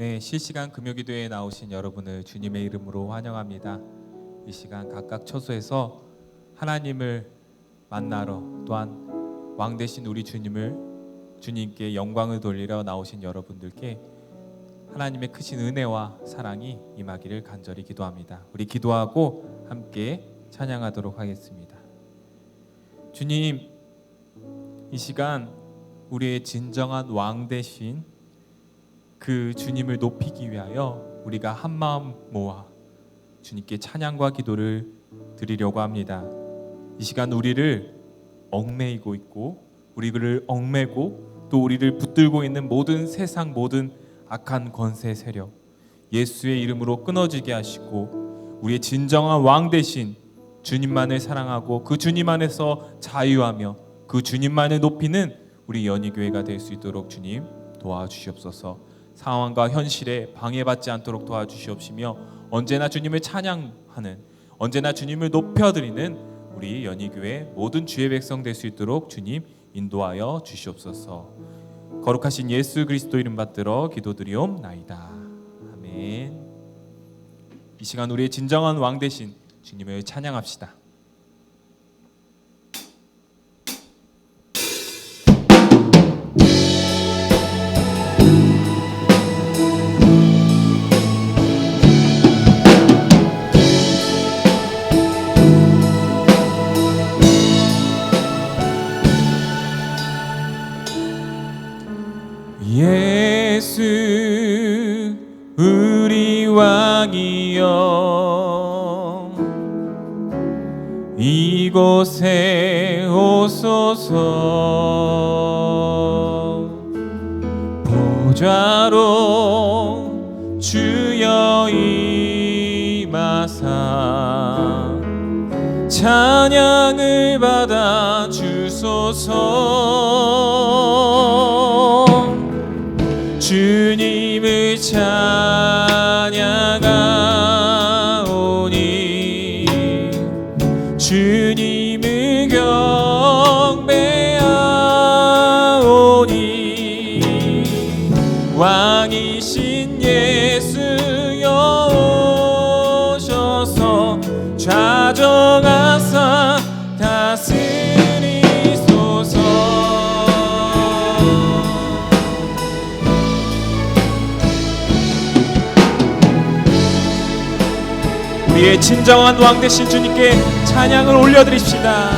네, 실시간 금요기도에 나오신 여러분을 주님의 이름으로 환영합니다. 이 시간 각각 처소에서 하나님을 만나러, 또한 왕 되신 우리 주님께 영광을 돌리러 나오신 여러분들께 하나님의 크신 은혜와 사랑이 임하기를 간절히 기도합니다. 우리 기도하고 함께 찬양하도록 하겠습니다. 주님, 이 시간 우리의 진정한 왕 되신 그 주님을 높이기 위하여 우리가 한 마음 모아 주님께 찬양과 기도를 드리려고 합니다. 이 시간 우리를 얽매이고 있고 우리를 얽매고 또 우리를 붙들고 있는 모든 세상 모든 악한 권세 세력 예수의 이름으로 끊어지게 하시고 우리의 진정한 왕 되신 주님만을 사랑하고 그 주님 안에서 자유하며 그 주님만을 높이는 우리 연희교회가 될 수 있도록 주님 도와주시옵소서. 상황과 현실에 방해받지 않도록 도와주시옵시며 언제나 주님을 찬양하는, 언제나 주님을 높여드리는 우리 연희교회 모든 주의 백성 될 수 있도록 주님 인도하여 주시옵소서. 거룩하신 예수 그리스도 이름 받들어 기도드리옵나이다. 아멘. 이 시간 우리의 진정한 왕 되신 주님을 찬양합시다. 예수 우리 왕이여 이곳에 오소서. 보좌로 주여 임하사 찬양을 받아 주소서. 주님을 찬양하오니 주님을 경배하오니 왕이신 예수여 오셔서 좌정하사 다스리소서. 우리의 진정한 왕 되신 주님께 찬양을 올려드립시다.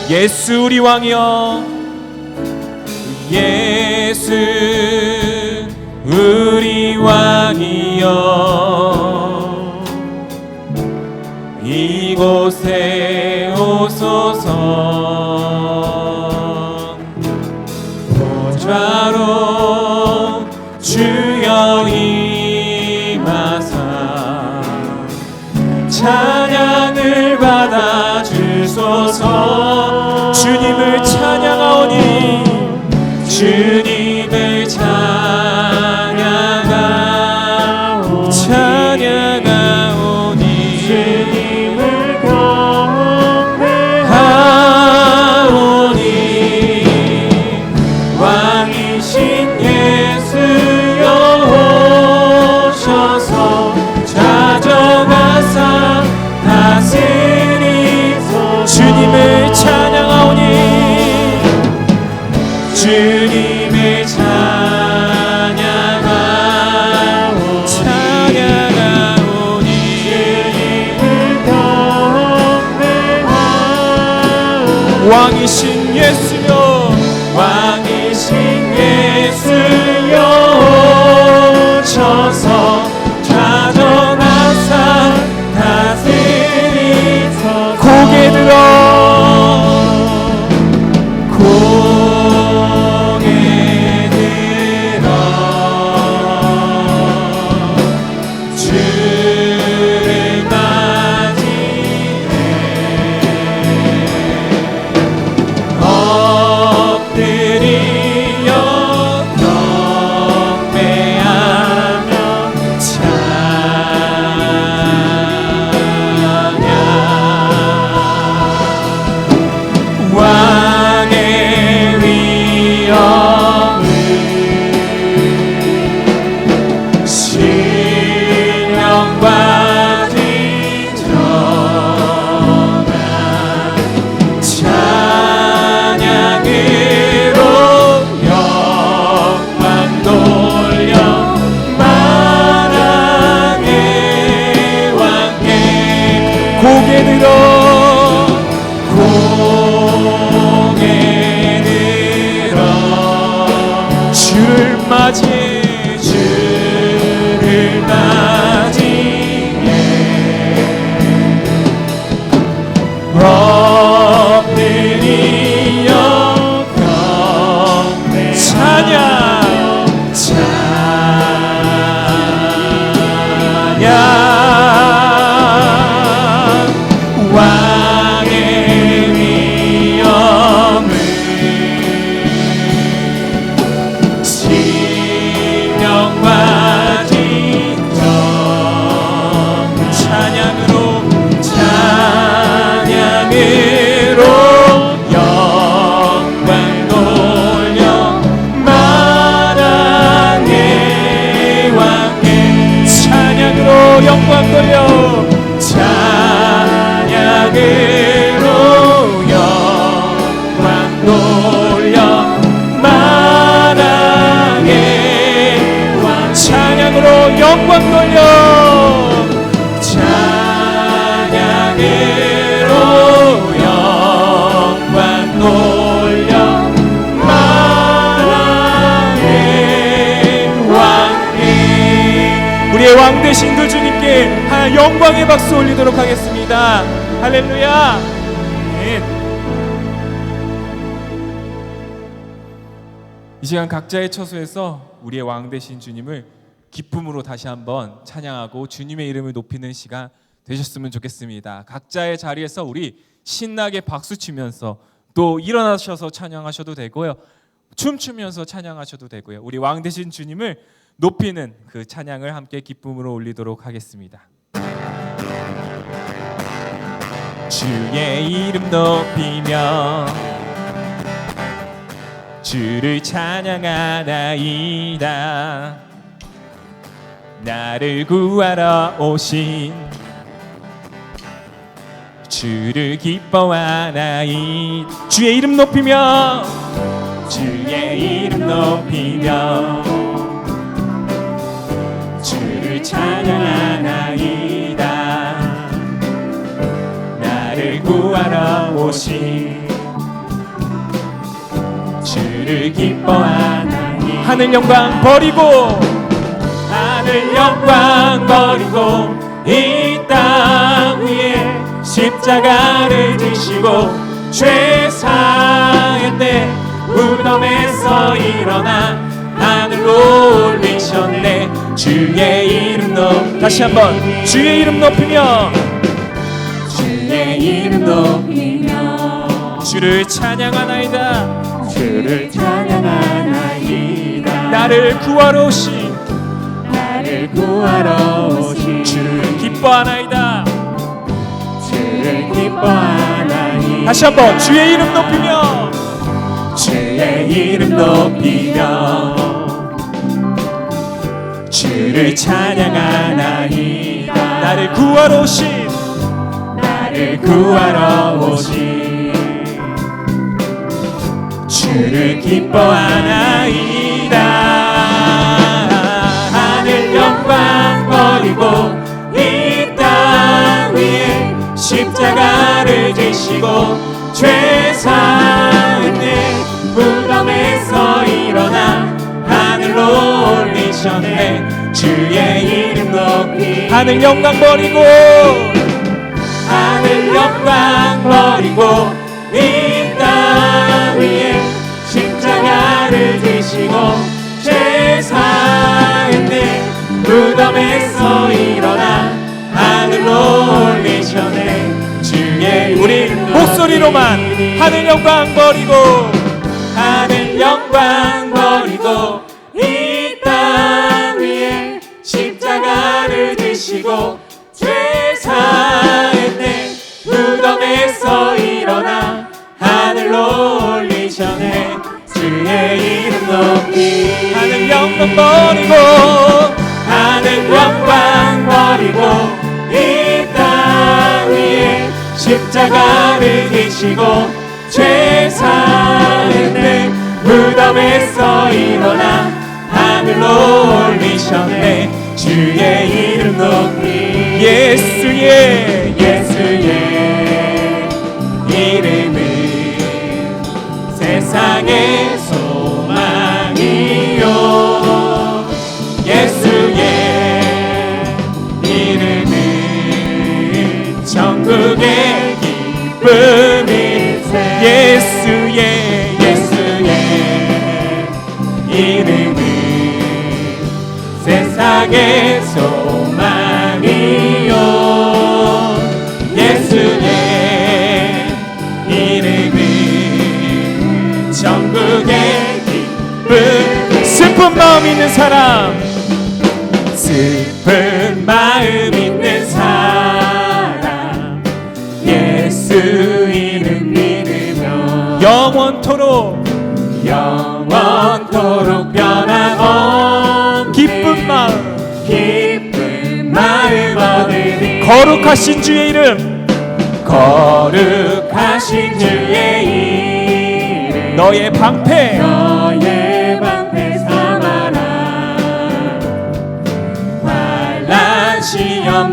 예수 우리 왕이여 예수 우리 왕이여 이곳에 오소서. 보좌로 주여 찬양을 받아 주소서. 주님을 찬양하오니 주님을 찬양하오니 주님을 경배하오니 왕이신 예수여 오셔서 좌정하사 다스리소서. 주님을 찬양하오니 주님을 찬양하오니 주님을 경배하오니 왕이신 예수여 왕이신 예수여 오셔서 좌정하사 다스리소서. 고개 들어 주를 맞이해 영광 돌려 찬양으로 영광 돌려 만왕의 왕님 우리의 왕 되신 그 주님께 영광의 박수 올리도록 하겠습니다. 할렐루야. 이 시간 각자의 처소에서 우리의 왕 되신 주님을 기쁨으로 다시 한번 찬양하고 주님의 이름을 높이는 시간 되셨으면 좋겠습니다. 각자의 자리에서 우리 신나게 박수치면서 또 일어나셔서 찬양하셔도 되고요, 춤추면서 찬양하셔도 되고요, 우리 왕 되신 주님을 높이는 그 찬양을 함께 기쁨으로 올리도록 하겠습니다. 주의 이름 높이며 주를 찬양하나이다. 나를 구하러 오신 주를 기뻐하나이. 주의 이름 높이며 주의 이름 높이며 주를 찬양하나이다. 나를 구하러 오신 주를 기뻐하나이. 하늘 영광 버리고 하늘 영광 버리고 이 땅 위에 십자가를 지시고 죄 사했네. 무덤에서 일어나 하늘로 올리셨네. 주의 이름 높이. 다시 한번 주의 이름 높이며 주의 이름 높이며 주를 찬양하나이다. 주를 찬양하나이다. 나를 구하러 오신 나를 구하러 오신 주를 기뻐하나이다. 주를 기뻐하나이다. 다시 한번 주의 이름 높이며 주의 이름 높이며 주를 찬양하나이다. 나를 구하러 오신 나를 구하러 오신 주를 기뻐하나이다. 하늘 영광 버리고 이 땅 위에 십자가를 지시고 죄 사했네. 무덤에서 일어나 하늘로 올리셨네. 주의 이름 높이. 하늘 영광 버리고 하늘 영광 버리고 이 땅 위에 십자가를 지시고 죄 사했네. 무덤에서 일어나 하늘로 올리셨네. 주의 우리 목소리로만 하늘 영광 버리고 하늘 영광 버리고 이 땅 위에 십자가를 지시고 죄 사했네. 무덤에서 일어나 하늘로 올리셨네. 주의 이름 높이. 하늘 영광 버리고 하늘 영광 버리고 이 땅 위에 십자가를 지시고 죄 사했네. 무덤에서 일어나 하늘로 올리셨네. 주의 이름 높이. 예수의 이름은 세상의 소망이요. 예수의 이름은 천국의 기쁨일세. 예수의 이름은 세상의 소망이요. 예수의 이름은 천국의 기쁨. 슬픈 마음 있는 사람, 슬픈 마음 있는 사람, 예수 이름 믿으며 영원토록 변함없는 기쁜 마음 얻으리. 거룩하신 주의 이름, 거룩하신 주의 이름, 너의 방패 삼아라.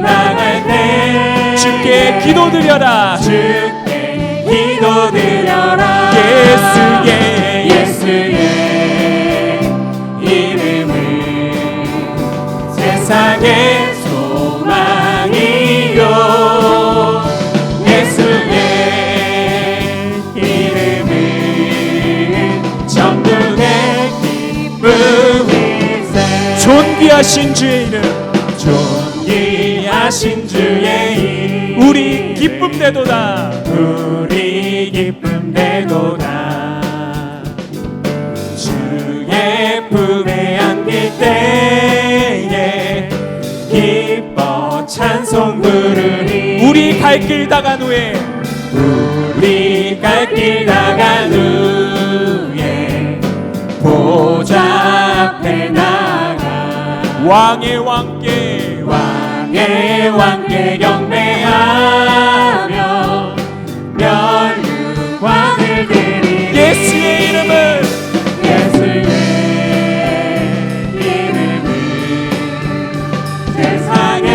나갈 때 주께 기도드려라. 주께 기도드려라. 예수의 이름은 세상의 소망이요. 예수의 이름은 천국의 기쁨일세. 존귀하신 주의 이름, 존귀하신 주의 이름, 우리 기쁨되도다. 우리 기쁨되도다. 주의 품에 안길 때에 기뻐 찬송 부르리. 우리 갈 길 다간 후에, 우리 갈 길 나간 후에 보좌 앞에 나가 왕의 왕께 왕의 왕께 경배하며 멸류관 드리리. 예수의 이름은 예수의 이름은 세상의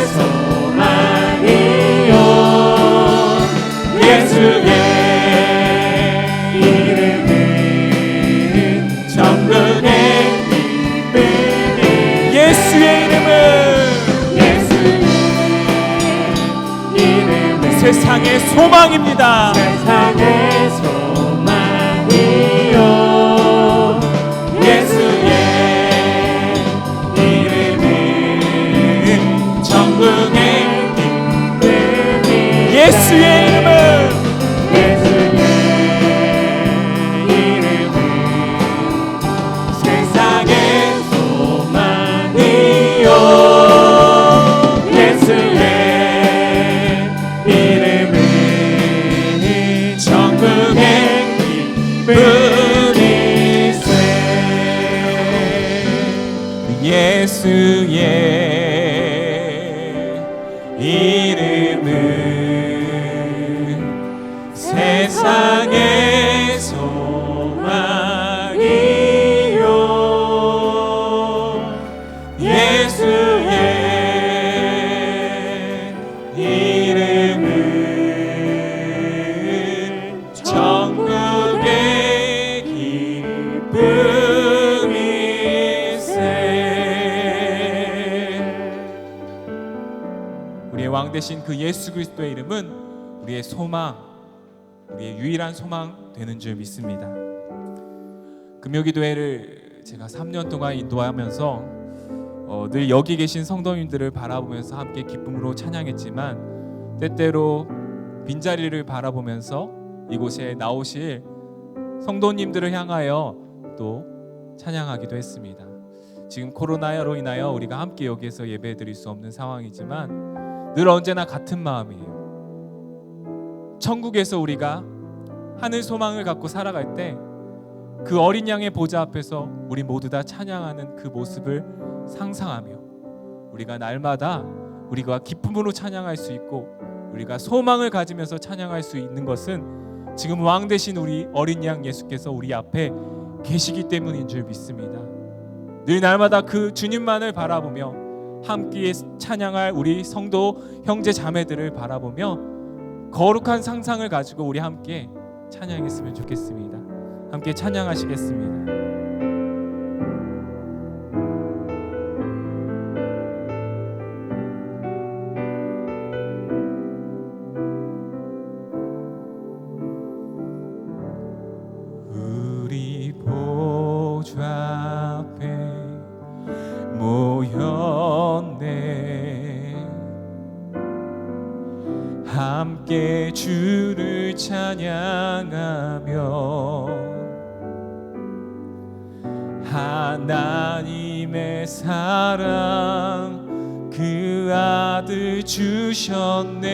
소망이요. 예수의 이름은 천국의 기쁨이. 예수의 이름은 세상의 소망입니다. 세상의 소망이요. 예수의 이름은 천국의 기쁨이. 예수의 이름은 예수의 이름은 세상의 소망이요. 예수의 이름은 천국의 기쁨일세. 예수의 이름은 세상의 소망이요. 예수의 이름은 천국의 기쁨일세. 우리의 왕 되신 그 예수 그리스도의 이름은 우리의 소망, 우리의 유일한 소망 되는 줄 믿습니다. 금요기도회를 제가 3년 동안 인도하면서 늘 여기 계신 성도님들을 바라보면서 함께 기쁨으로 찬양했지만, 때때로 빈자리를 바라보면서 이곳에 나오실 성도님들을 향하여 또 찬양하기도 했습니다. 지금 코로나로 인하여 우리가 함께 여기에서 예배드릴 수 없는 상황이지만 늘 언제나 같은 마음이에요. 천국에서 우리가 하늘 소망을 갖고 살아갈 때 그 어린 양의 보좌 앞에서 우리 모두 다 찬양하는 그 모습을 상상하며 우리가 날마다 우리가 기쁨으로 찬양할 수 있고 우리가 소망을 가지면서 찬양할 수 있는 것은 지금 왕 되신 우리 어린 양 예수께서 우리 앞에 계시기 때문인 줄 믿습니다. 늘 날마다 그 주님만을 바라보며 함께 찬양할 우리 성도 형제 자매들을 바라보며 거룩한 상상을 가지고 우리 함께 찬양했으면 좋겠습니다. 함께 찬양하시겠습니다. 우리 보좌 앞에 모였네. 함께 주를 찬양하며 하나님의 사랑 그 아들 주셨네.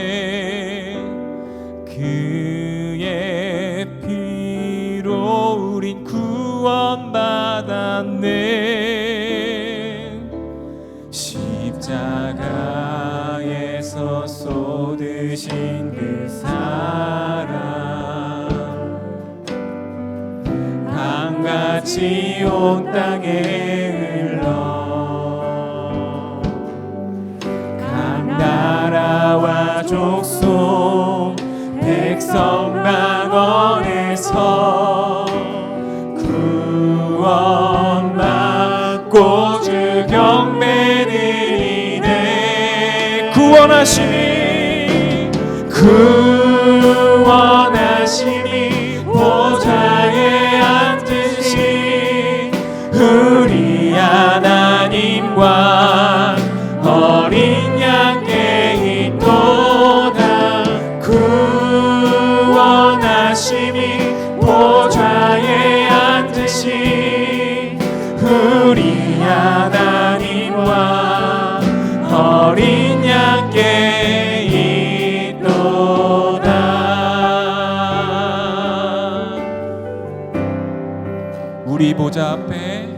그의 피로 우린 구원받았네. 십자가에서 쏟으신 그 사랑 강같이 온 땅에 흘러 족속 백성 방언에서 구원받고 주 경배 드리네. 구원하심이 보좌에 앉으신 우리 하나님과 어린 양께 있도다. 구원하심이 보좌에 앉으신 우리 하나님과 어린 양께 있도다. 우리 보좌 앞에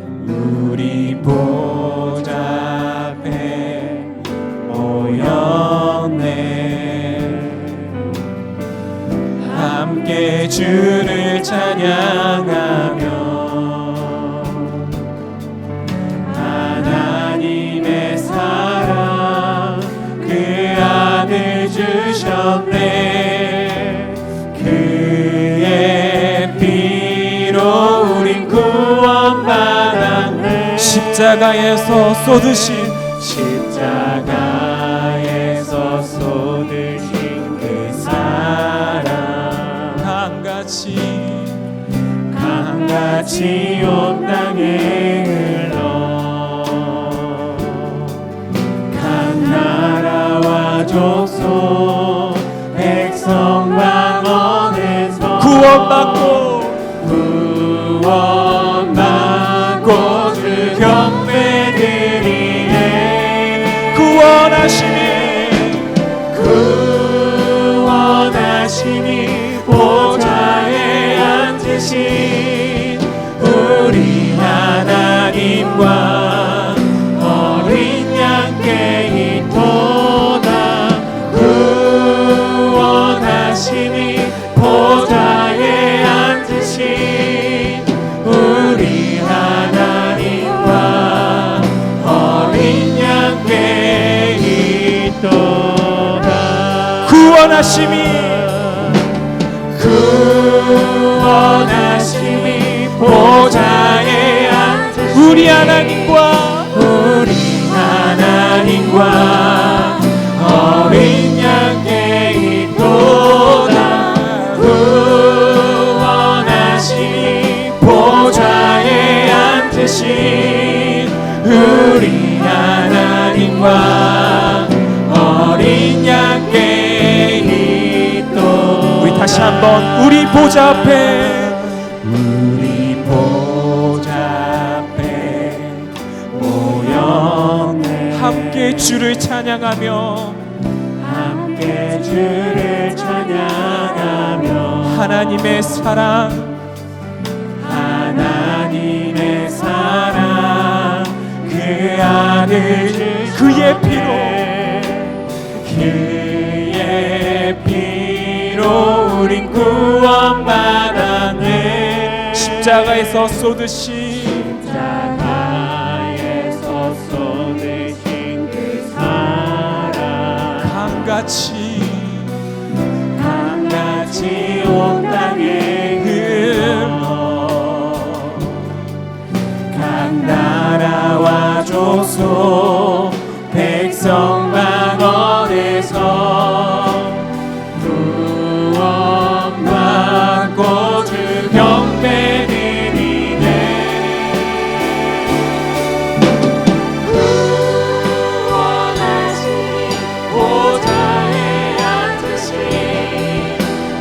모였네. 함께 주를 찬양하며 하나님의 사랑 그 아들 주셨네. 그의 피로 우린 구원받았네. 십자가에서 쏟으신 그 사랑 강같이 온 땅에 흘러 각 나라와 족속 백성 방언에서 구원받고 주 경배 드리네. 구원하심이 보좌에 앉으신 우리 하나님과 어린 양께 있도다. 구원하심이 보좌에 앉으신 우리 하나님과 어린 양께 있도다. 구원하심이 보좌에 앉으신 우리 하나님과 어린 양께 있도다. 구원하심이 보좌에 앉으신 우리 하나님과 어린 양께 있도다. 우리 다시 한번 우리 보좌 앞에 모였네. 함께 주를 찬양하며 하나님의 사랑 그 아들 그의 피로 우린 구원받았네. 십자가에서 쏟으신 그 사랑 강같이 온 땅에 흘러 각 나라와 족속 백성 방언에서 구원받고 주 경배 드리네. 구원하심이 보좌에 앉으신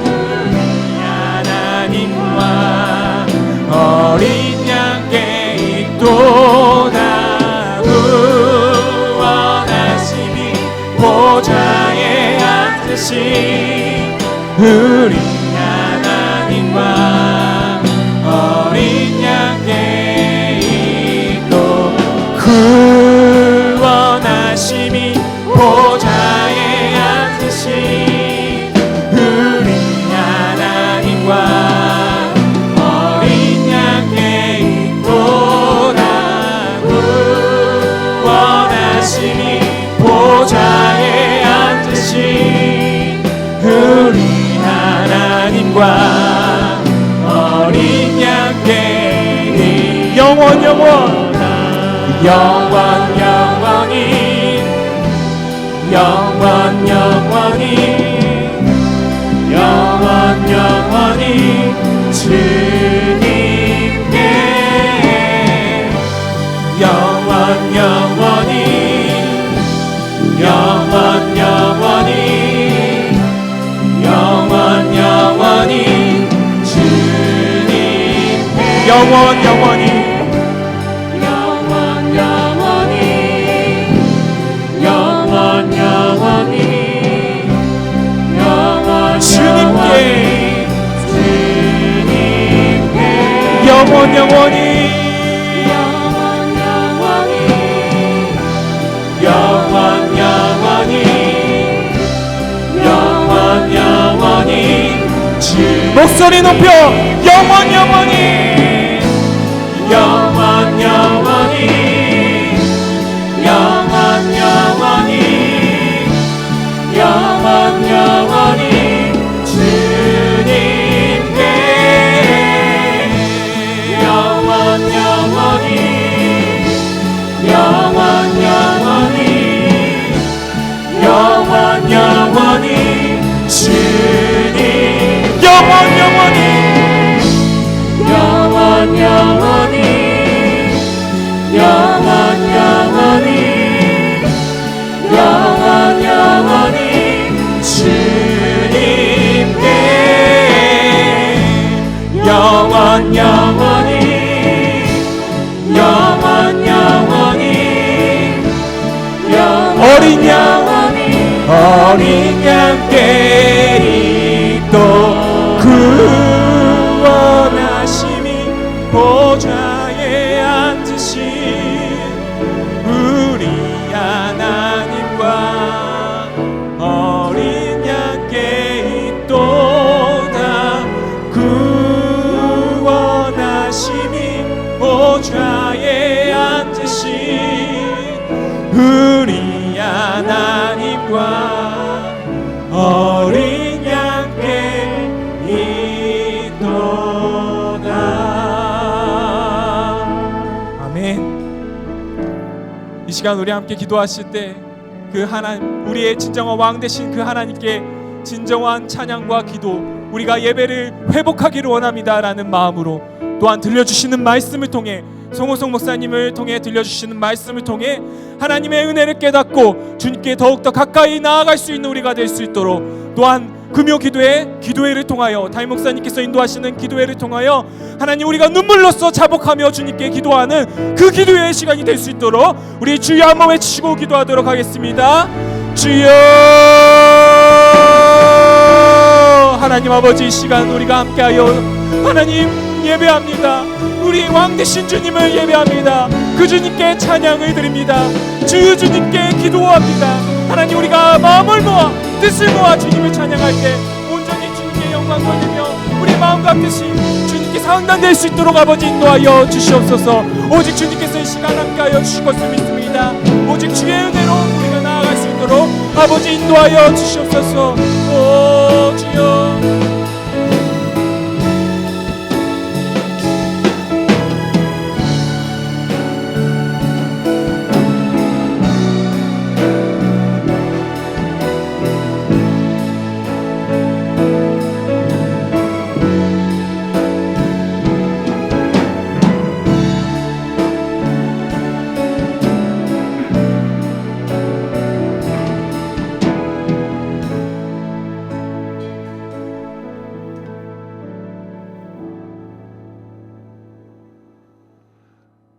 우리 하나님과 어린 양께 있도다. 구원하심이 보좌에 앉으신 우리 하나님과 어린 양께 있도. 구원하심이 보좌에 앉으신 우리 하나님과 어린 양께 있도다. 구원하심이 보좌에 앉으신 영원 영원 영원 영원히 영원 영원히 영원 영원히 주님께 영원 영원히 영원 영원히 영원 영원히 주님께 영원 영원히 영원 영원히 영원 영원히 영원 주님께 주님께 영원 영원히 영원 영원히 영원 영원히 영원 영원히 목소리 높여 영원 영원히 영원 영원히 영원 영원히 영원 영원히 주님께 영원 영원히 영원 영원히 영원 영원히 주님 영원 영원히 영원 영원히 영원 영원히 영원 영원히 주님께 영원 영원히 영원 영원히 어린 양 영원히 어린 양께 있도 구원하심이 보좌에 앉으신 우리 하나님과 어린 양께 있도다 구원하심이 보좌에 앉으신 우리 하나님과 어린 양께 있도다. 아멘. 이 시간 우리 함께 기도하실 때 그 하나님, 우리의 진정한 왕 되신 그 하나님께 진정한 찬양과 기도, 우리가 예배를 회복하기를 원합니다라는 마음으로, 또한 들려주시는 말씀을 통해, 송호성 목사님을 통해 들려주시는 말씀을 통해 하나님의 은혜를 깨닫고 주님께 더욱더 가까이 나아갈 수 있는 우리가 될 수 있도록, 또한 금요 기도회를 통하여 담임 목사님께서 인도하시는 기도회를 통하여 하나님 우리가 눈물로써 자복하며 주님께 기도하는 그 기도회의 시간이 될 수 있도록 우리 주여 한번 외치고 기도하도록 하겠습니다. 주여, 하나님 아버지, 이 시간 우리가 함께하여 하나님 예배합니다. 우리 왕 되신 주님을 예배합니다. 그 주님께 찬양을 드립니다. 주님께 기도합니다. 하나님, 우리가 마음을 모아 뜻을 모아 주님을 찬양할 때 온전히 주님께 영광 돌리며 우리 마음과 뜻이 주님께 상단될 수 있도록 아버지 인도하여 주시옵소서. 오직 주님께서 이 시간 함께하여 주실 것을 믿습니다. 오직 주의 은혜로 우리가 나아갈 수 있도록 아버지 인도하여 주시옵소서. 오 주여,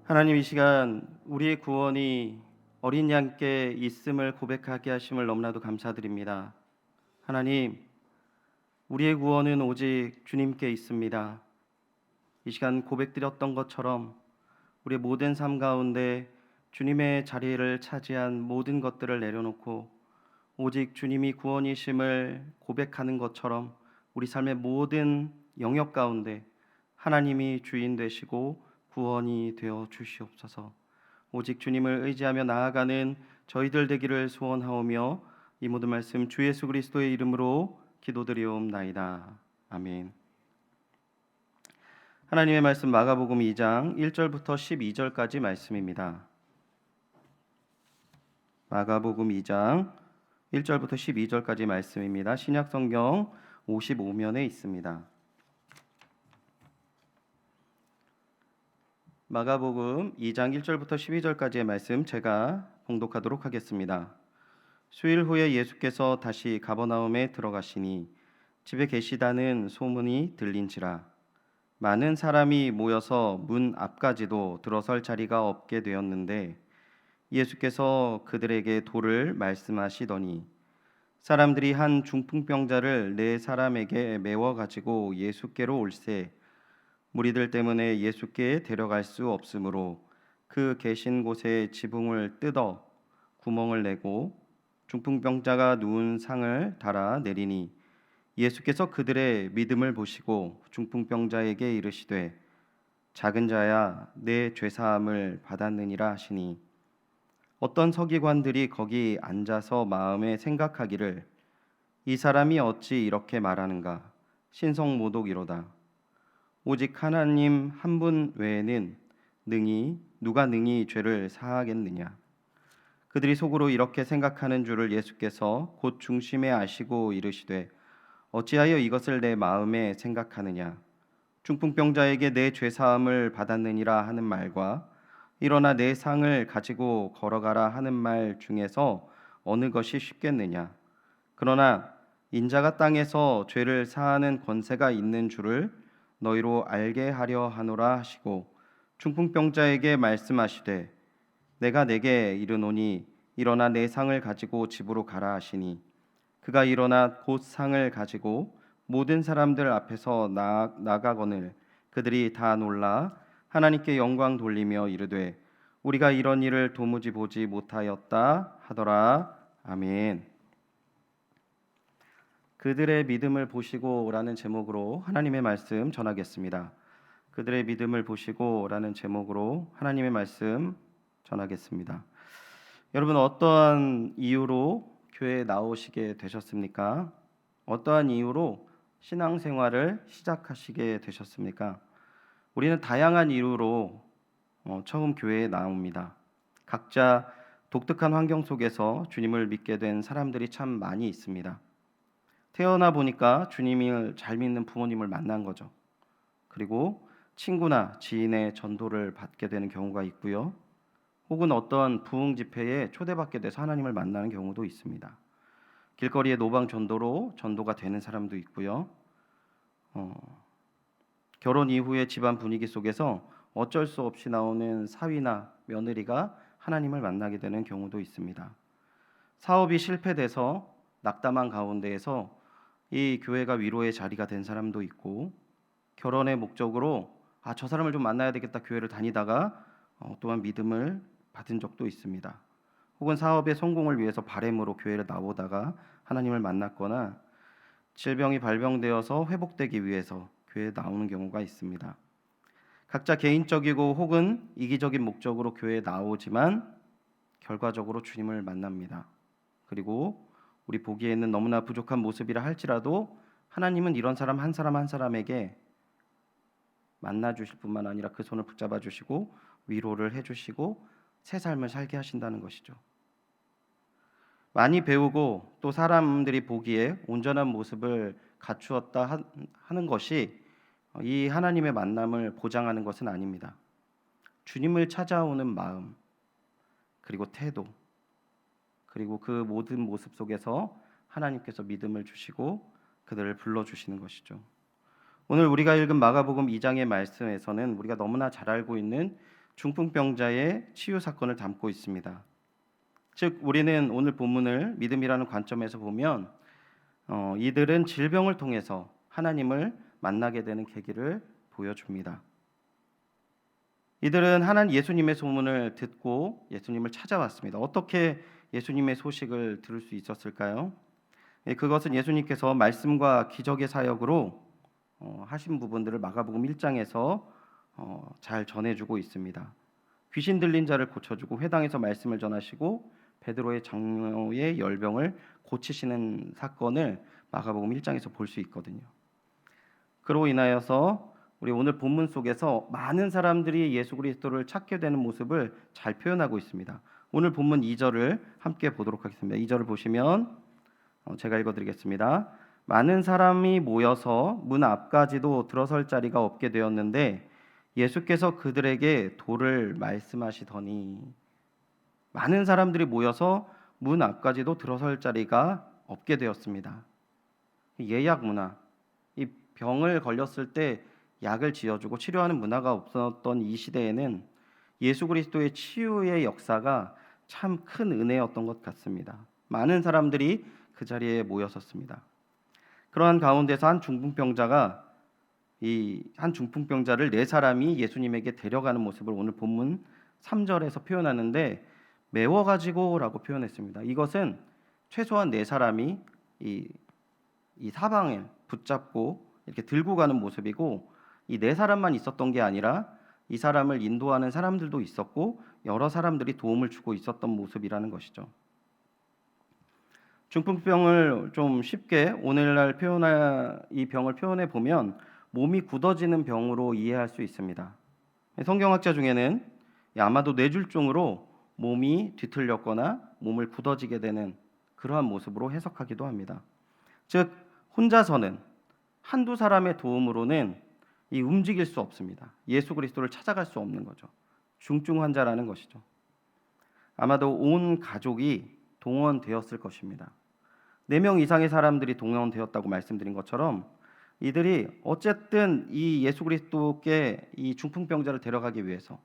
하나님, 이 시간 우리의 구원이 어린 양께 있음을 고백하게 하심을 너무나도 감사드립니다. 하나님, 우리의 구원은 오직 주님께 있습니다. 이 시간 고백드렸던 것처럼 우리의 모든 삶 가운데 주님의 자리를 차지한 모든 것들을 내려놓고 오직 주님이 구원이심을 고백하는 것처럼 우리 삶의 모든 영역 가운데 하나님이 주인 되시고 구원이 되어 주시옵소서. 오직 주님을 의지하며 나아가는 저희들 되기를 소원하오며 이 모든 말씀 주 예수 그리스도의 이름으로 기도드리옵나이다. 아멘. 하나님의 말씀 마가복음 2장 1절부터 12절까지 말씀입니다. 마가복음 2장 1절부터 12절까지 말씀입니다. 신약성경 55면에 있습니다. 마가복음 2장 1절부터 12절까지의 말씀 제가 봉독하도록 하겠습니다. 수일 후에 예수께서 다시 가버나움에 들어가시니 집에 계시다는 소문이 들린지라 많은 사람이 모여서 문 앞까지도 들어설 자리가 없게 되었는데 예수께서 그들에게 도를 말씀하시더니 사람들이 한 중풍병자를 네 사람에게 메워 가지고 예수께로 올세 무리들 때문에 예수께 데려갈 수 없으므로 그 계신 곳에 지붕을 뜯어 구멍을 내고 중풍병자가 누운 상을 달아 내리니 예수께서 그들의 믿음을 보시고 중풍병자에게 이르시되 작은 자야 내 죄사함을 받았느니라 하시니 어떤 서기관들이 거기 앉아서 마음에 생각하기를 이 사람이 어찌 이렇게 말하는가 신성모독이로다 오직 하나님 한 분 외에는 누가 능히 죄를 사하겠느냐 그들이 속으로 이렇게 생각하는 줄을 예수께서 곧 중심에 아시고 이르시되 어찌하여 이것을 내 마음에 생각하느냐 중풍병자에게 내 죄사함을 받았느니라 하는 말과 일어나 내 상을 가지고 걸어가라 하는 말 중에서 어느 것이 쉽겠느냐 그러나 인자가 땅에서 죄를 사하는 권세가 있는 줄을 너희로 알게 하려 하노라 하시고 중풍병자에게 말씀하시되 내가 내게 이르노니 일어나 내 상을 가지고 집으로 가라 하시니 그가 일어나 곧 상을 가지고 모든 사람들 앞에서 나가거늘 그들이 다 놀라 하나님께 영광 돌리며 이르되 우리가 이런 일을 도무지 보지 못하였다 하더라. 아멘. 그들의 믿음을 보시고라는 제목으로 하나님의 말씀 전하겠습니다. 그들의 믿음을 보시고라는 제목으로 하나님의 말씀 전하겠습니다. 여러분 어떠한 이유로 교회에 나오시게 되셨습니까? 어떠한 이유로 신앙생활을 시작하시게 되셨습니까? 우리는 다양한 이유로 처음 교회에 나옵니다. 각자 독특한 환경 속에서 주님을 믿게 된 사람들이 참 많이 있습니다. 태어나 보니까 주님을 잘 믿는 부모님을 만난 거죠. 그리고 친구나 지인의 전도를 받게 되는 경우가 있고요. 혹은 어떤 부흥 집회에 초대받게 돼서 하나님을 만나는 경우도 있습니다. 길거리의 노방 전도로 전도가 되는 사람도 있고요. 결혼 이후의 집안 분위기 속에서 어쩔 수 없이 나오는 사위나 며느리가 하나님을 만나게 되는 경우도 있습니다. 사업이 실패돼서 낙담한 가운데에서 이 교회가 위로의 자리가 된 사람도 있고 결혼의 목적으로 저 사람을 좀 만나야 되겠다 교회를 다니다가 또한 믿음을 받은 적도 있습니다. 혹은 사업의 성공을 위해서 바램으로 교회를 나오다가 하나님을 만났거나 질병이 발병되어서 회복되기 위해서 교회에 나오는 경우가 있습니다. 각자 개인적이고 혹은 이기적인 목적으로 교회에 나오지만 결과적으로 주님을 만납니다. 그리고 우리 보기에는 너무나 부족한 모습이라 할지라도 하나님은 이런 사람 한 사람에게 만나 주실 뿐만 아니라 그 손을 붙잡아 주시고 위로를 해 주시고 새 삶을 살게 하신다는 것이죠. 많이 배우고 또 사람들이 보기에 온전한 모습을 갖추었다 하는 것이 이 하나님의 만남을 보장하는 것은 아닙니다. 주님을 찾아오는 마음, 그리고 태도, 그리고 그 모든 모습 속에서 하나님께서 믿음을 주시고 그들을 불러주시는 것이죠. 오늘 우리가 읽은 마가복음 2장의 말씀에서는 우리가 너무나 잘 알고 있는 중풍병자의 치유 사건을 담고 있습니다. 즉 우리는 오늘 본문을 믿음이라는 관점에서 보면 이들은 질병을 통해서 하나님을 만나게 되는 계기를 보여줍니다. 이들은 예수님의 소문을 듣고 예수님을 찾아왔습니다. 어떻게 예수님의 소식을 들을 수 있었을까요? 그것은 예수님께서 말씀과 기적의 사역으로 하신 부분들을 마가복음 1장에서 잘 전해주고 있습니다. 귀신 들린 자를 고쳐주고 회당에서 말씀을 전하시고 베드로의 장로의 열병을 고치시는 사건을 마가복음 1장에서 볼 수 있거든요. 그로 인하여서 우리 오늘 본문 속에서 많은 사람들이 예수 그리스도를 찾게 되는 모습을 잘 표현하고 있습니다. 오늘 본문 2절을 함께 보도록 하겠습니다. 2절을 보시면 제가 읽어드리겠습니다. 많은 사람이 모여서 문 앞까지도 들어설 자리가 없게 되었는데 예수께서 그들에게 도를 말씀하시더니, 많은 사람들이 모여서 문 앞까지도 들어설 자리가 없게 되었습니다. 예약 문화, 이 병을 걸렸을 때 약을 지어주고 치료하는 문화가 없었던 이 시대에는 예수 그리스도의 치유의 역사가 참 큰 은혜였던 것 같습니다. 많은 사람들이 그 자리에 모였었습니다. 그러한 가운데서 한 중풍병자를 네 사람이 예수님에게 데려가는 모습을 오늘 본문 3절에서 표현하는데 메워가지고라고 표현했습니다. 이것은 최소한 네 사람이 이 사방을 붙잡고 이렇게 들고 가는 모습이고, 이 네 사람만 있었던 게 아니라 이 사람을 인도하는 사람들도 있었고 여러 사람들이 도움을 주고 있었던 모습이라는 것이죠. 중풍병을 좀 쉽게 오늘날 이 병을 표현해 보면 몸이 굳어지는 병으로 이해할 수 있습니다. 성경학자 중에는 아마도 뇌졸중으로 몸이 뒤틀렸거나 몸을 굳어지게 되는 그러한 모습으로 해석하기도 합니다. 즉 혼자서는 한두 사람의 도움으로는 움직일 수 없습니다. 예수 그리스도를 찾아갈 수 없는 거죠. 중증 환자라는 것이죠. 아마도 온 가족이 동원되었을 것입니다. 4명 이상의 사람들이 동원되었다고 말씀드린 것처럼 이들이 어쨌든 이 예수 그리스도께 이 중풍병자를 데려가기 위해서,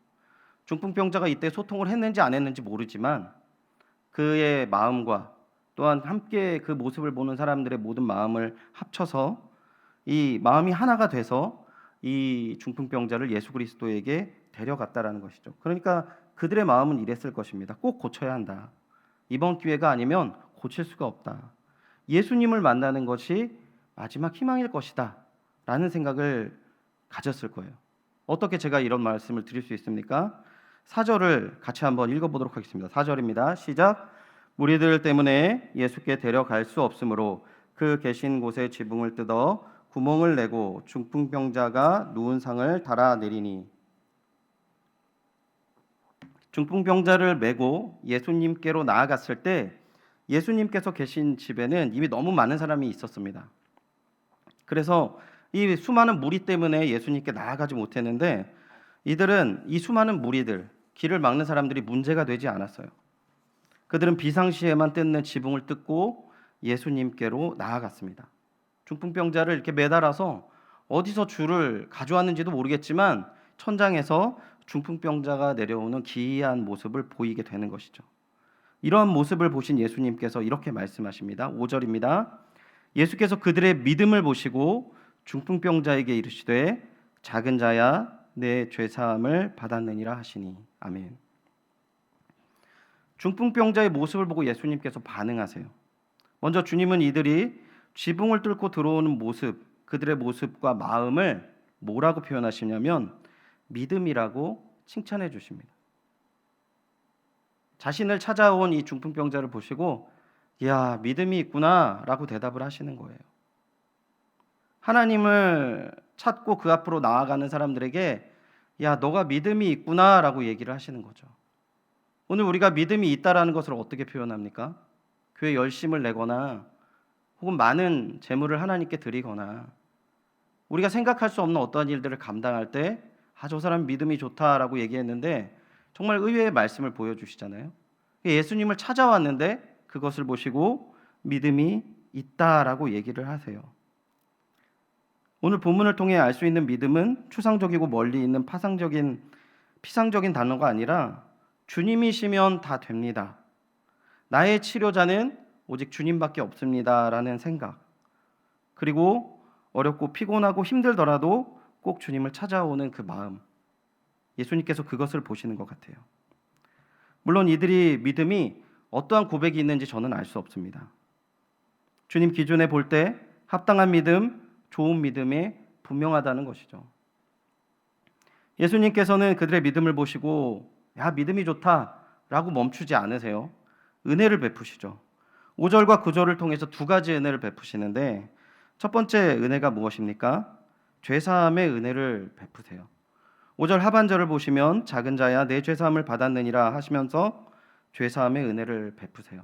중풍병자가 이때 소통을 했는지 안 했는지 모르지만 그의 마음과 또한 함께 그 모습을 보는 사람들의 모든 마음을 합쳐서 이 마음이 하나가 돼서 이 중풍병자를 예수 그리스도에게 데려갔다라는 것이죠. 그러니까 그들의 마음은 이랬을 것입니다. 꼭 고쳐야 한다. 이번 기회가 아니면 고칠 수가 없다. 예수님을 만나는 것이 마지막 희망일 것이다 라는 생각을 가졌을 거예요. 어떻게 제가 이런 말씀을 드릴 수 있습니까? 4절을 같이 한번 읽어보도록 하겠습니다. 4절입니다. 시작. 무리들 때문에 예수께 데려갈 수 없으므로 그 계신 곳에 지붕을 뜯어 구멍을 내고 중풍병자가 누운 상을 달아내리니, 중풍병자를 메고 예수님께로 나아갔을 때 예수님께서 계신 집에는 이미 너무 많은 사람이 있었습니다. 그래서 이 수많은 무리 때문에 예수님께 나아가지 못했는데 이들은 이 수많은 무리들, 길을 막는 사람들이 문제가 되지 않았어요. 그들은 비상시에만 뜯는 지붕을 뜯고 예수님께로 나아갔습니다. 중풍병자를 이렇게 매달아서 어디서 줄을 가져왔는지도 모르겠지만 천장에서 중풍병자가 내려오는 기이한 모습을 보이게 되는 것이죠. 이러한 모습을 보신 예수님께서 이렇게 말씀하십니다. 5절입니다. 예수께서 그들의 믿음을 보시고 중풍병자에게 이르시되 작은 자야 내 죄사함을 받았느니라 하시니. 아멘. 중풍병자의 모습을 보고 예수님께서 반응하세요. 먼저 주님은 이들이 지붕을 뚫고 들어오는 모습, 그들의 모습과 마음을 뭐라고 표현하시냐면 믿음이라고 칭찬해 주십니다. 자신을 찾아온 이 중풍병자를 보시고 야, 믿음이 있구나 라고 대답을 하시는 거예요. 하나님을 찾고 그 앞으로 나아가는 사람들에게 야, 너가 믿음이 있구나 라고 얘기를 하시는 거죠. 오늘 우리가 믿음이 있다라는 것을 어떻게 표현합니까? 교회 열심을 내거나 혹은 많은 재물을 하나님께 드리거나 우리가 생각할 수 없는 어떠한 일들을 감당할 때 저 사람 믿음이 좋다라고 얘기했는데 정말 의외의 말씀을 보여주시잖아요. 예수님을 찾아왔는데 그것을 보시고 믿음이 있다라고 얘기를 하세요. 오늘 본문을 통해 알 수 있는 믿음은 추상적이고 멀리 있는 피상적인 단어가 아니라 주님이시면 다 됩니다. 나의 치료자는 오직 주님밖에 없습니다라는 생각, 그리고 어렵고 피곤하고 힘들더라도 꼭 주님을 찾아오는 그 마음, 예수님께서 그것을 보시는 것 같아요. 물론 이들이 믿음이 어떠한 고백이 있는지 저는 알 수 없습니다. 주님 기준에 볼 때 합당한 믿음, 좋은 믿음에 분명하다는 것이죠. 예수님께서는 그들의 믿음을 보시고 야, 믿음이 좋다라고 멈추지 않으세요. 은혜를 베푸시죠. 5절과 9절을 통해서 두 가지 은혜를 베푸시는데 첫 번째 은혜가 무엇입니까? 죄사함의 은혜를 베푸세요. 5절 하반절을 보시면 작은 자야 내 죄사함을 받았느니라 하시면서 죄사함의 은혜를 베푸세요.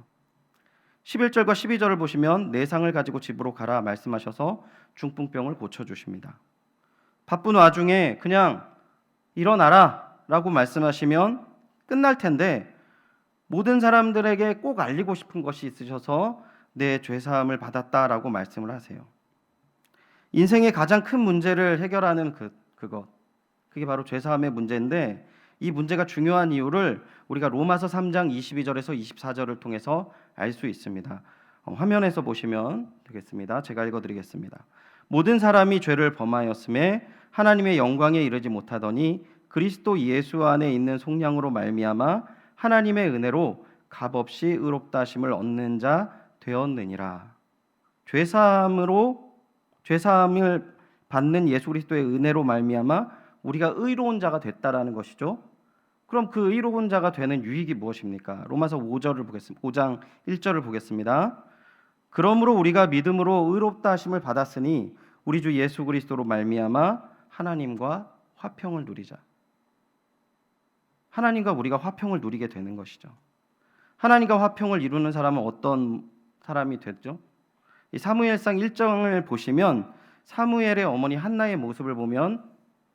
11절과 12절을 보시면 내 상을 가지고 집으로 가라 말씀하셔서 중풍병을 고쳐주십니다. 바쁜 와중에 그냥 일어나라 라고 말씀하시면 끝날 텐데 모든 사람들에게 꼭 알리고 싶은 것이 있으셔서 내 죄사함을 받았다라고 말씀을 하세요. 인생의 가장 큰 문제를 해결하는 그게 바로 죄사함의 문제인데 이 문제가 중요한 이유를 우리가 로마서 3장 22절에서 24절을 통해서 알 수 있습니다. 화면에서 보시면 되겠습니다. 제가 읽어드리겠습니다. 모든 사람이 죄를 범하였음에 하나님의 영광에 이르지 못하더니 그리스도 예수 안에 있는 속량으로 말미암아 하나님의 은혜로 값없이 의롭다 하심을 얻는 자 되었느니라. 죄사함을 받는 예수 그리스도의 은혜로 말미암아 우리가 의로운 자가 됐다라는 것이죠. 그럼 그 의로운 자가 되는 유익이 무엇입니까? 로마서 5절을 보겠습니다. 5장 1절을 보겠습니다. 그러므로 우리가 믿음으로 의롭다 하심을 받았으니 우리 주 예수 그리스도로 말미암아 하나님과 화평을 누리자. 하나님과 우리가 화평을 누리게 되는 것이죠. 하나님과 화평을 이루는 사람은 어떤 사람이 됐죠? 이 사무엘상 1장을 보시면 사무엘의 어머니 한나의 모습을 보면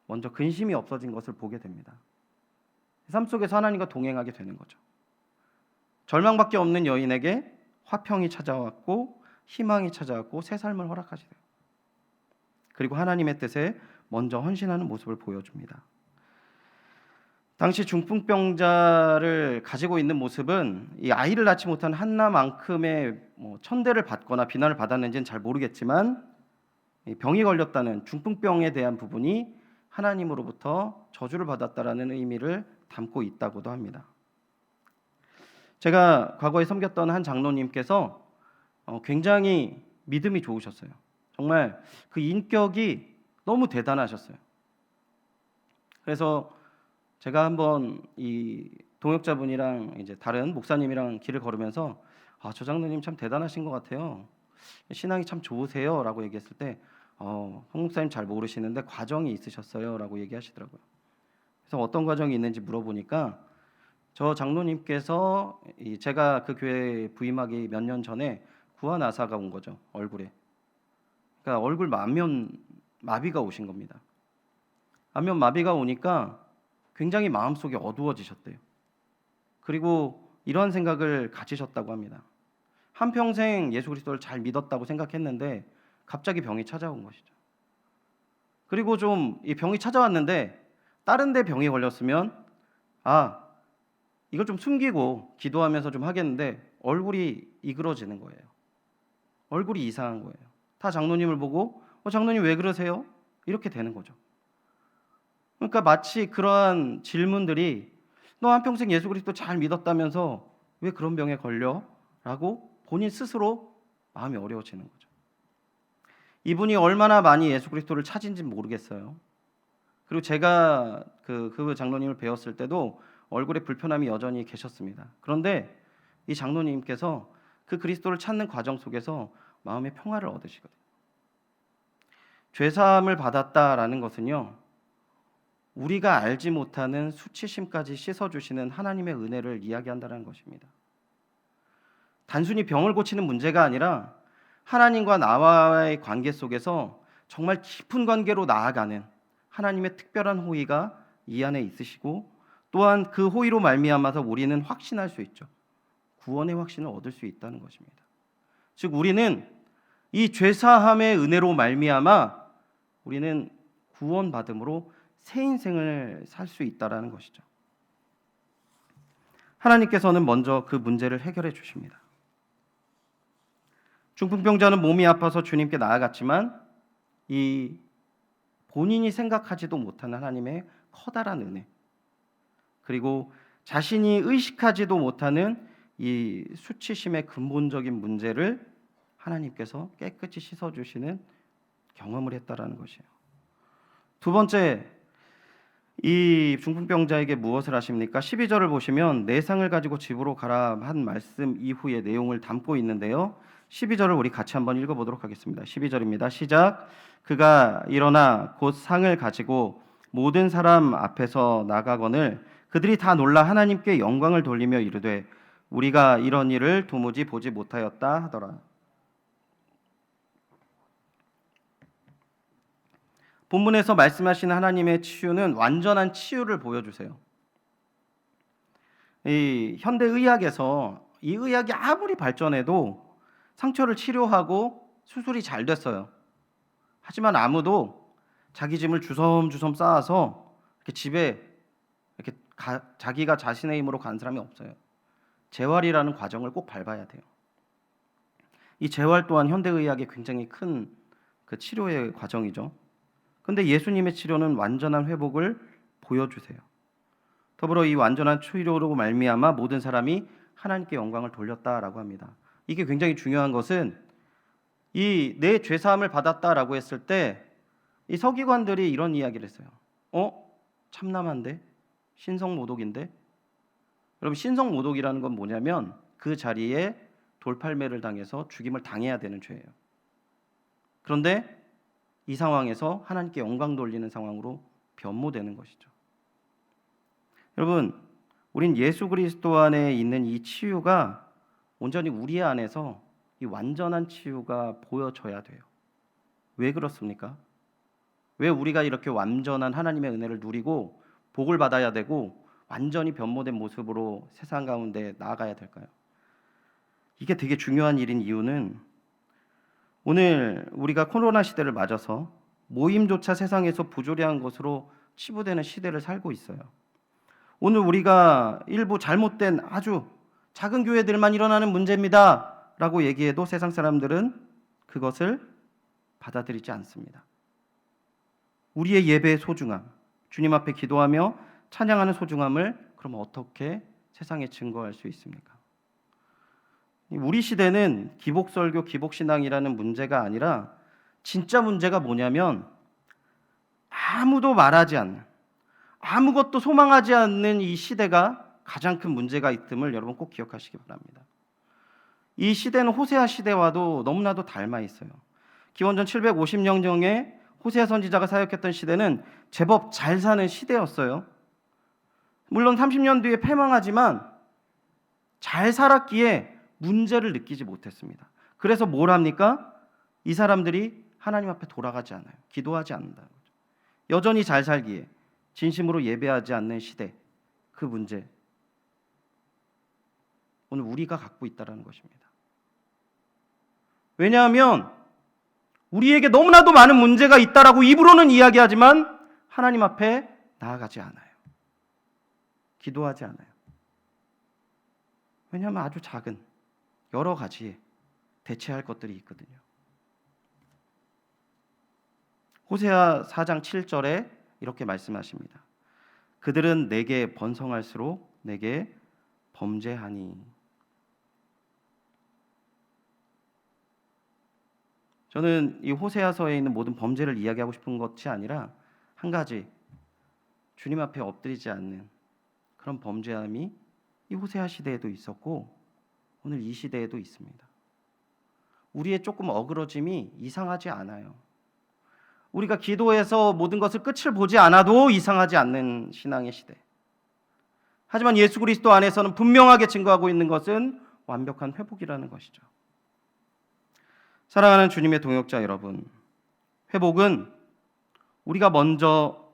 먼저 근심이 없어진 것을 보게 됩니다. 삶 속에서 하나님과 동행하게 되는 거죠. 절망밖에 없는 여인에게 화평이 찾아왔고 희망이 찾아왔고 새 삶을 허락하시대요. 그리고 하나님의 뜻에 먼저 헌신하는 모습을 보여줍니다. 당시 중풍병자를 가지고 있는 모습은 이 아이를 낳지 못한 한나만큼의 천대를 받거나 비난을 받았는지는 잘 모르겠지만 병이 걸렸다는 중풍병에 대한 부분이 하나님으로부터 저주를 받았다라는 의미를 담고 있다고도 합니다. 제가 과거에 섬겼던 한 장로님께서 굉장히 믿음이 좋으셨어요. 정말 그 인격이 너무 대단하셨어요. 그래서 제가 한번 이 동역자분이랑 이제 다른 목사님이랑 길을 걸으면서 저 장로님 참 대단하신 것 같아요. 신앙이 참 좋으세요라고 얘기했을 때 황 목사님 잘 모르시는데 과정이 있으셨어요라고 얘기하시더라고요. 그래서 어떤 과정이 있는지 물어보니까 저 장로님께서 제가 그 교회에 부임하기 몇 년 전에 구안아사가 온 거죠. 얼굴에. 그러니까 얼굴 안면 마비가 오신 겁니다. 안면 마비가 오니까 굉장히 마음속이 어두워지셨대요. 그리고 이러한 생각을 가지셨다고 합니다. 한평생 예수 그리스도를 잘 믿었다고 생각했는데 갑자기 병이 찾아온 것이죠. 그리고 좀 이 병이 찾아왔는데 다른 데 병이 걸렸으면 이걸 좀 숨기고 기도하면서 좀 하겠는데 얼굴이 이그러지는 거예요. 얼굴이 이상한 거예요. 다 장로님을 보고 장로님 왜 그러세요? 이렇게 되는 거죠. 그러니까 마치 그러한 질문들이 너 한평생 예수 그리스도 잘 믿었다면서 왜 그런 병에 걸려? 라고 본인 스스로 마음이 어려워지는 거죠. 이분이 얼마나 많이 예수 그리스도를 찾은지 모르겠어요. 그리고 제가 그 장로님을 배웠을 때도 얼굴에 불편함이 여전히 계셨습니다. 그런데 이 장로님께서 그 그리스도를 찾는 과정 속에서 마음의 평화를 얻으시거든요. 죄사함을 받았다라는 것은요, 우리가 알지 못하는 수치심까지 씻어주시는 하나님의 은혜를 이야기한다는 것입니다. 단순히 병을 고치는 문제가 아니라 하나님과 나와의 관계 속에서 정말 깊은 관계로 나아가는 하나님의 특별한 호의가 이 안에 있으시고 또한 그 호의로 말미암아서 우리는 확신할 수 있죠. 구원의 확신을 얻을 수 있다는 것입니다. 즉 우리는 이 죄사함의 은혜로 말미암아 우리는 구원받음으로 새 인생을 살 수 있다라는 것이죠. 하나님께서는 먼저 그 문제를 해결해 주십니다. 중풍병자는 몸이 아파서 주님께 나아갔지만 이 본인이 생각하지도 못한 하나님의 커다란 은혜, 그리고 자신이 의식하지도 못하는 이 수치심의 근본적인 문제를 하나님께서 깨끗이 씻어주시는 경험을 했다라는 것이에요. 두 번째, 이 중풍병자에게 무엇을 하십니까? 12절을 보시면 내 상을 가지고 집으로 가라 한 말씀 이후의 내용을 담고 있는데요. 12절을 우리 같이 한번 읽어보도록 하겠습니다. 12절입니다. 시작. 그가 일어나 곧 상을 가지고 모든 사람 앞에서 나가거늘 그들이 다 놀라 하나님께 영광을 돌리며 이르되 우리가 이런 일을 도무지 보지 못하였다 하더라. 본문에서 말씀하신 하나님의 치유는 완전한 치유를 보여주세요. 이 현대 의학에서 이 의학이 아무리 발전해도 상처를 치료하고 수술이 잘 됐어요. 하지만 아무도 자기 짐을 주섬주섬 쌓아서 이렇게 집에 이렇게 자기가 자신의 힘으로 간 사람이 없어요. 재활이라는 과정을 꼭 밟아야 돼요. 이 재활 또한 현대 의학의 굉장히 큰 그 치료의 과정이죠. 근데 예수님의 치료는 완전한 회복을 보여주세요. 더불어 이 완전한 치료로 말미암아 모든 사람이 하나님께 영광을 돌렸다라고 합니다. 이게 굉장히 중요한 것은 이 내 죄사함을 받았다라고 했을 때 이 서기관들이 이런 이야기를 했어요. 참남한데? 신성모독인데? 여러분 신성모독이라는 건 뭐냐면 그 자리에 돌팔매를 당해서 죽임을 당해야 되는 죄예요. 그런데 이 상황에서 하나님께 영광 돌리는 상황으로 변모되는 것이죠. 여러분, 우린 예수 그리스도 안에 있는 이 치유가 온전히 우리 안에서 이 완전한 치유가 보여져야 돼요. 왜 그렇습니까? 왜 우리가 이렇게 완전한 하나님의 은혜를 누리고 복을 받아야 되고 완전히 변모된 모습으로 세상 가운데 나아가야 될까요? 이게 되게 중요한 일인 이유는 오늘 우리가 코로나 시대를 맞아서 모임조차 세상에서 부조리한 것으로 치부되는 시대를 살고 있어요. 오늘 우리가 일부 잘못된 아주 작은 교회들만 일어나는 문제입니다 라고 얘기해도 세상 사람들은 그것을 받아들이지 않습니다. 우리의 예배의 소중함, 주님 앞에 기도하며 찬양하는 소중함을 그럼 어떻게 세상에 증거할 수 있습니까? 우리 시대는 기복설교, 기복신앙이라는 문제가 아니라 진짜 문제가 뭐냐면 아무도 말하지 않는, 아무것도 소망하지 않는 이 시대가 가장 큰 문제가 있음을 여러분 꼭 기억하시기 바랍니다. 이 시대는 호세아 시대와도 너무나도 닮아 있어요. 기원전 750년경에 호세아 선지자가 사역했던 시대는 제법 잘 사는 시대였어요. 물론 30년 뒤에 패망하지만 잘 살았기에 문제를 느끼지 못했습니다. 그래서 뭘 합니까? 이 사람들이 하나님 앞에 돌아가지 않아요. 기도하지 않는다는 거죠. 여전히 잘 살기에 진심으로 예배하지 않는 시대, 그 문제 오늘 우리가 갖고 있다는 것입니다. 왜냐하면 우리에게 너무나도 많은 문제가 있다라고 입으로는 이야기하지만 하나님 앞에 나아가지 않아요. 기도하지 않아요. 왜냐하면 아주 작은 여러 가지에 대체할 것들이 있거든요. 호세아 4장 7절에 이렇게 말씀하십니다. 그들은 내게 번성할수록 내게 범죄하니. 저는 이 호세아서에 있는 모든 범죄를 이야기하고 싶은 것이 아니라 한 가지, 주님 앞에 엎드리지 않는 그런 범죄함이 이 호세아 시대에도 있었고 오늘 이 시대에도 있습니다. 우리의 조금 어그러짐이 이상하지 않아요. 우리가 기도해서 모든 것을 끝을 보지 않아도 이상하지 않는 신앙의 시대. 하지만 예수 그리스도 안에서는 분명하게 증거하고 있는 것은 완벽한 회복이라는 것이죠. 사랑하는 주님의 동역자 여러분, 회복은 우리가 먼저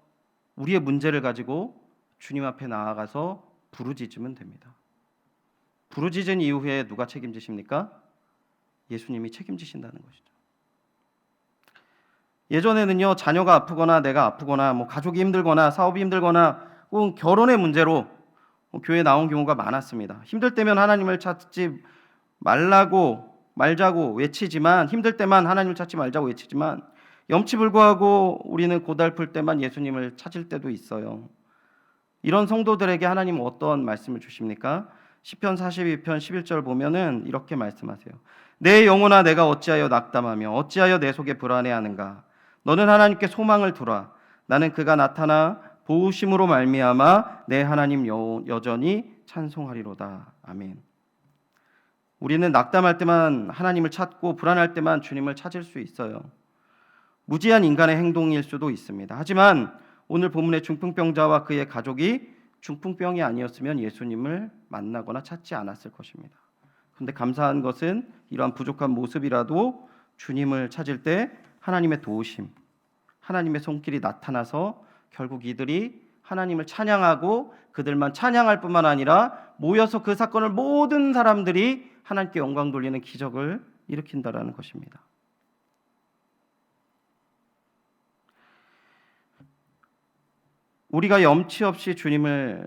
우리의 문제를 가지고 주님 앞에 나아가서 부르짖으면 됩니다. 부르짖은 이후에 누가 책임지십니까? 예수님이 책임지신다는 것이죠. 예전에는요, 자녀가 아프거나 내가 아프거나 가족이 힘들거나 사업이 힘들거나 혹은 결혼의 문제로 교회에 나온 경우가 많았습니다. 힘들 때면 하나님을 찾지 말자고 외치지만, 힘들 때만 하나님을 찾지 말자고 외치지만 염치불구하고 우리는 고달플 때만 예수님을 찾을 때도 있어요. 이런 성도들에게 하나님은 어떤 말씀을 주십니까? 시편 42편 11절 보면은 이렇게 말씀하세요. 내 영혼아 내가 어찌하여 낙담하며 어찌하여 내 속에 불안해하는가? 너는 하나님께 소망을 두라. 나는 그가 나타나 보우심으로 말미암아 내 하나님 여전히 찬송하리로다. 아멘. 우리는 낙담할 때만 하나님을 찾고 불안할 때만 주님을 찾을 수 있어요. 무지한 인간의 행동일 수도 있습니다. 하지만 오늘 본문의 중풍병자와 그의 가족이 중풍병이 아니었으면 예수님을 만나거나 찾지 않았을 것입니다. 그런데 감사한 것은 이러한 부족한 모습이라도 주님을 찾을 때 하나님의 도우심, 하나님의 손길이 나타나서 결국 이들이 하나님을 찬양하고 그들만 찬양할 뿐만 아니라 모여서 그 사건을 모든 사람들이 하나님께 영광 돌리는 기적을 일으킨다라는 것입니다. 우리가 염치 없이 주님을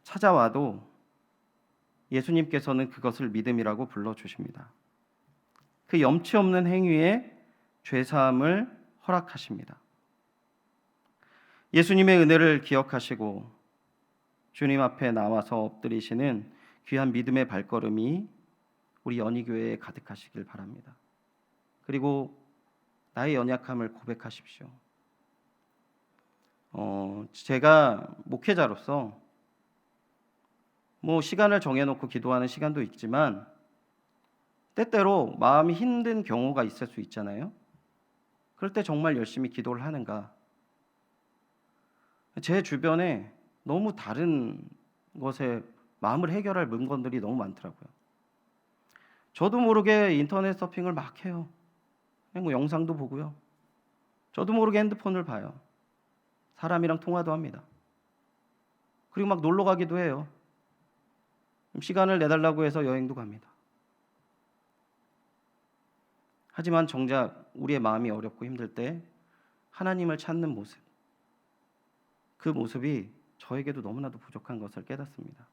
찾아와도 예수님께서는 그것을 믿음이라고 불러주십니다. 그 염치 없는 행위에 죄사함을 허락하십니다. 예수님의 은혜를 기억하시고 주님 앞에 나와서 엎드리시는 귀한 믿음의 발걸음이 우리 연희교회에 가득하시길 바랍니다. 그리고 나의 연약함을 고백하십시오. 제가 목회자로서 시간을 정해놓고 기도하는 시간도 있지만 때때로 마음이 힘든 경우가 있을 수 있잖아요. 그럴 때 정말 열심히 기도를 하는가? 제 주변에 너무 다른 것에 마음을 해결할 물건들이 너무 많더라고요. 저도 모르게 인터넷 서핑을 막 해요. 그냥 영상도 보고요. 저도 모르게 핸드폰을 봐요. 사람이랑 통화도 합니다. 그리고 막 놀러 가기도 해요. 시간을 내달라고 해서 여행도 갑니다. 하지만 정작 우리의 마음이 어렵고 힘들 때 하나님을 찾는 모습, 그 모습이 저에게도 너무나도 부족한 것을 깨닫습니다.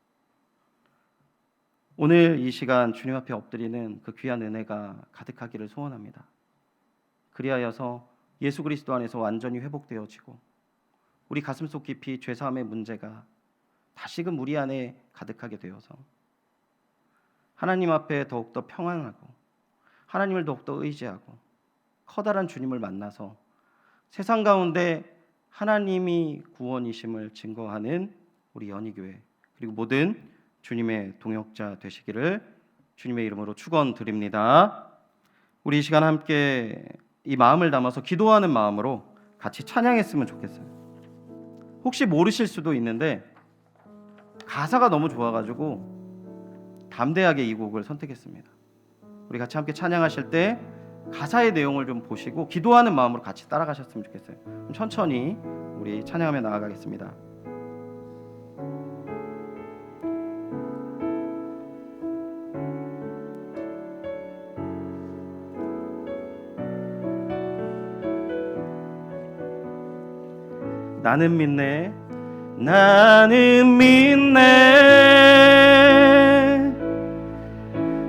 오늘 이 시간 주님 앞에 엎드리는 그 귀한 은혜가 가득하기를 소원합니다. 그리하여서 예수 그리스도 안에서 완전히 회복되어지고 우리 가슴속 깊이 죄사함의 문제가 다시금 우리 안에 가득하게 되어서 하나님 앞에 더욱더 평안하고 하나님을 더욱더 의지하고 커다란 주님을 만나서 세상 가운데 하나님이 구원이심을 증거하는 우리 연희교회 그리고 모든 주님의 동역자 되시기를 주님의 이름으로 축원드립니다. 우리 이 시간 함께 이 마음을 담아서 기도하는 마음으로 같이 찬양했으면 좋겠어요. 혹시 모르실 수도 있는데 가사가 너무 좋아가지고 담대하게 이 곡을 선택했습니다. 우리 같이 함께 찬양하실 때 가사의 내용을 좀 보시고 기도하는 마음으로 같이 따라가셨으면 좋겠어요. 천천히 우리 찬양하며 나아가겠습니다. 나는 믿네, 나는 믿네,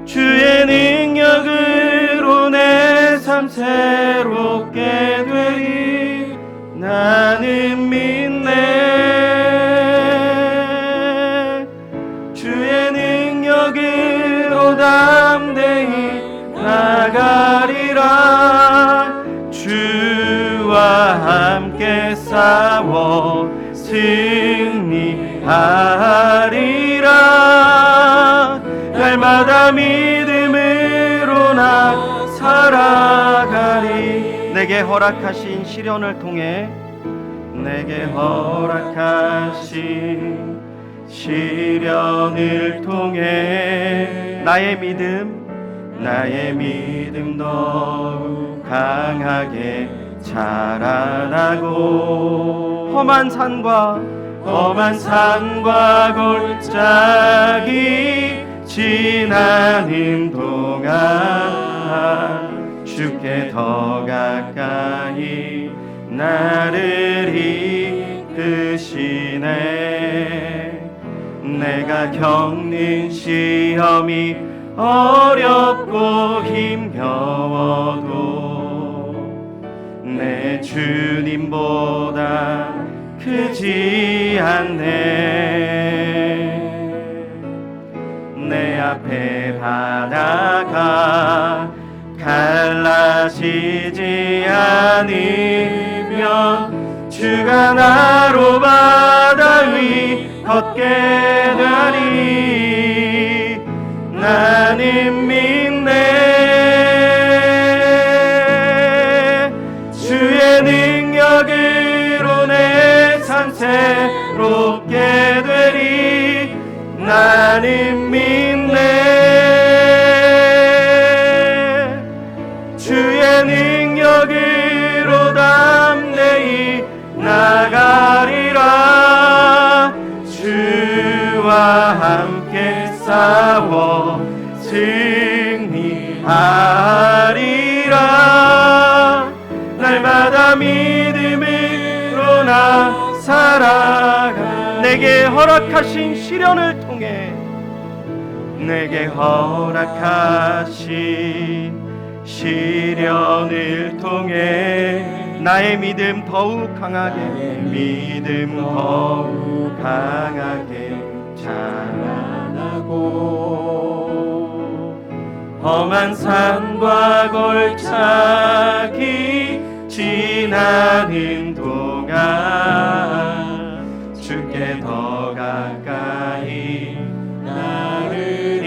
주의 능력으로 내 삶 새롭게 되리. 나는 믿네, 주의 능력으로 담대히 나가리라. 주와 함께 싸워 승리하리라. 날마다 믿음으로 나 살아가리. 내게 허락하신 시련을 통해, 내게 허락하신 시련을 통해 나의 믿음 더욱 강하게 자라나고 험한 산과 골짜기 지나는 동안 주께 더 가까이 나를 이끄시네. 내가 겪는 시험이 어렵고 힘겨워도 내 주님보다 크지 않네. 내 앞에 바다가 갈라지지 않으면 주가 나로 바다 위 걷게 되리. 나는 믿네, 주 나는 믿네. 주의 능력으로 담대히 나가리라. 주와 함께 싸워 승리하리라. 날마다 믿음으로 나 살아가. 내게 허락하신 시련을 통해, 내게 허락하신 시련을 통해 나의 믿음 더욱 강하게, 믿음 더욱 강하게 자라나고, 험한 산과 골짜기 지나는 동안 주께 더 가까이 나를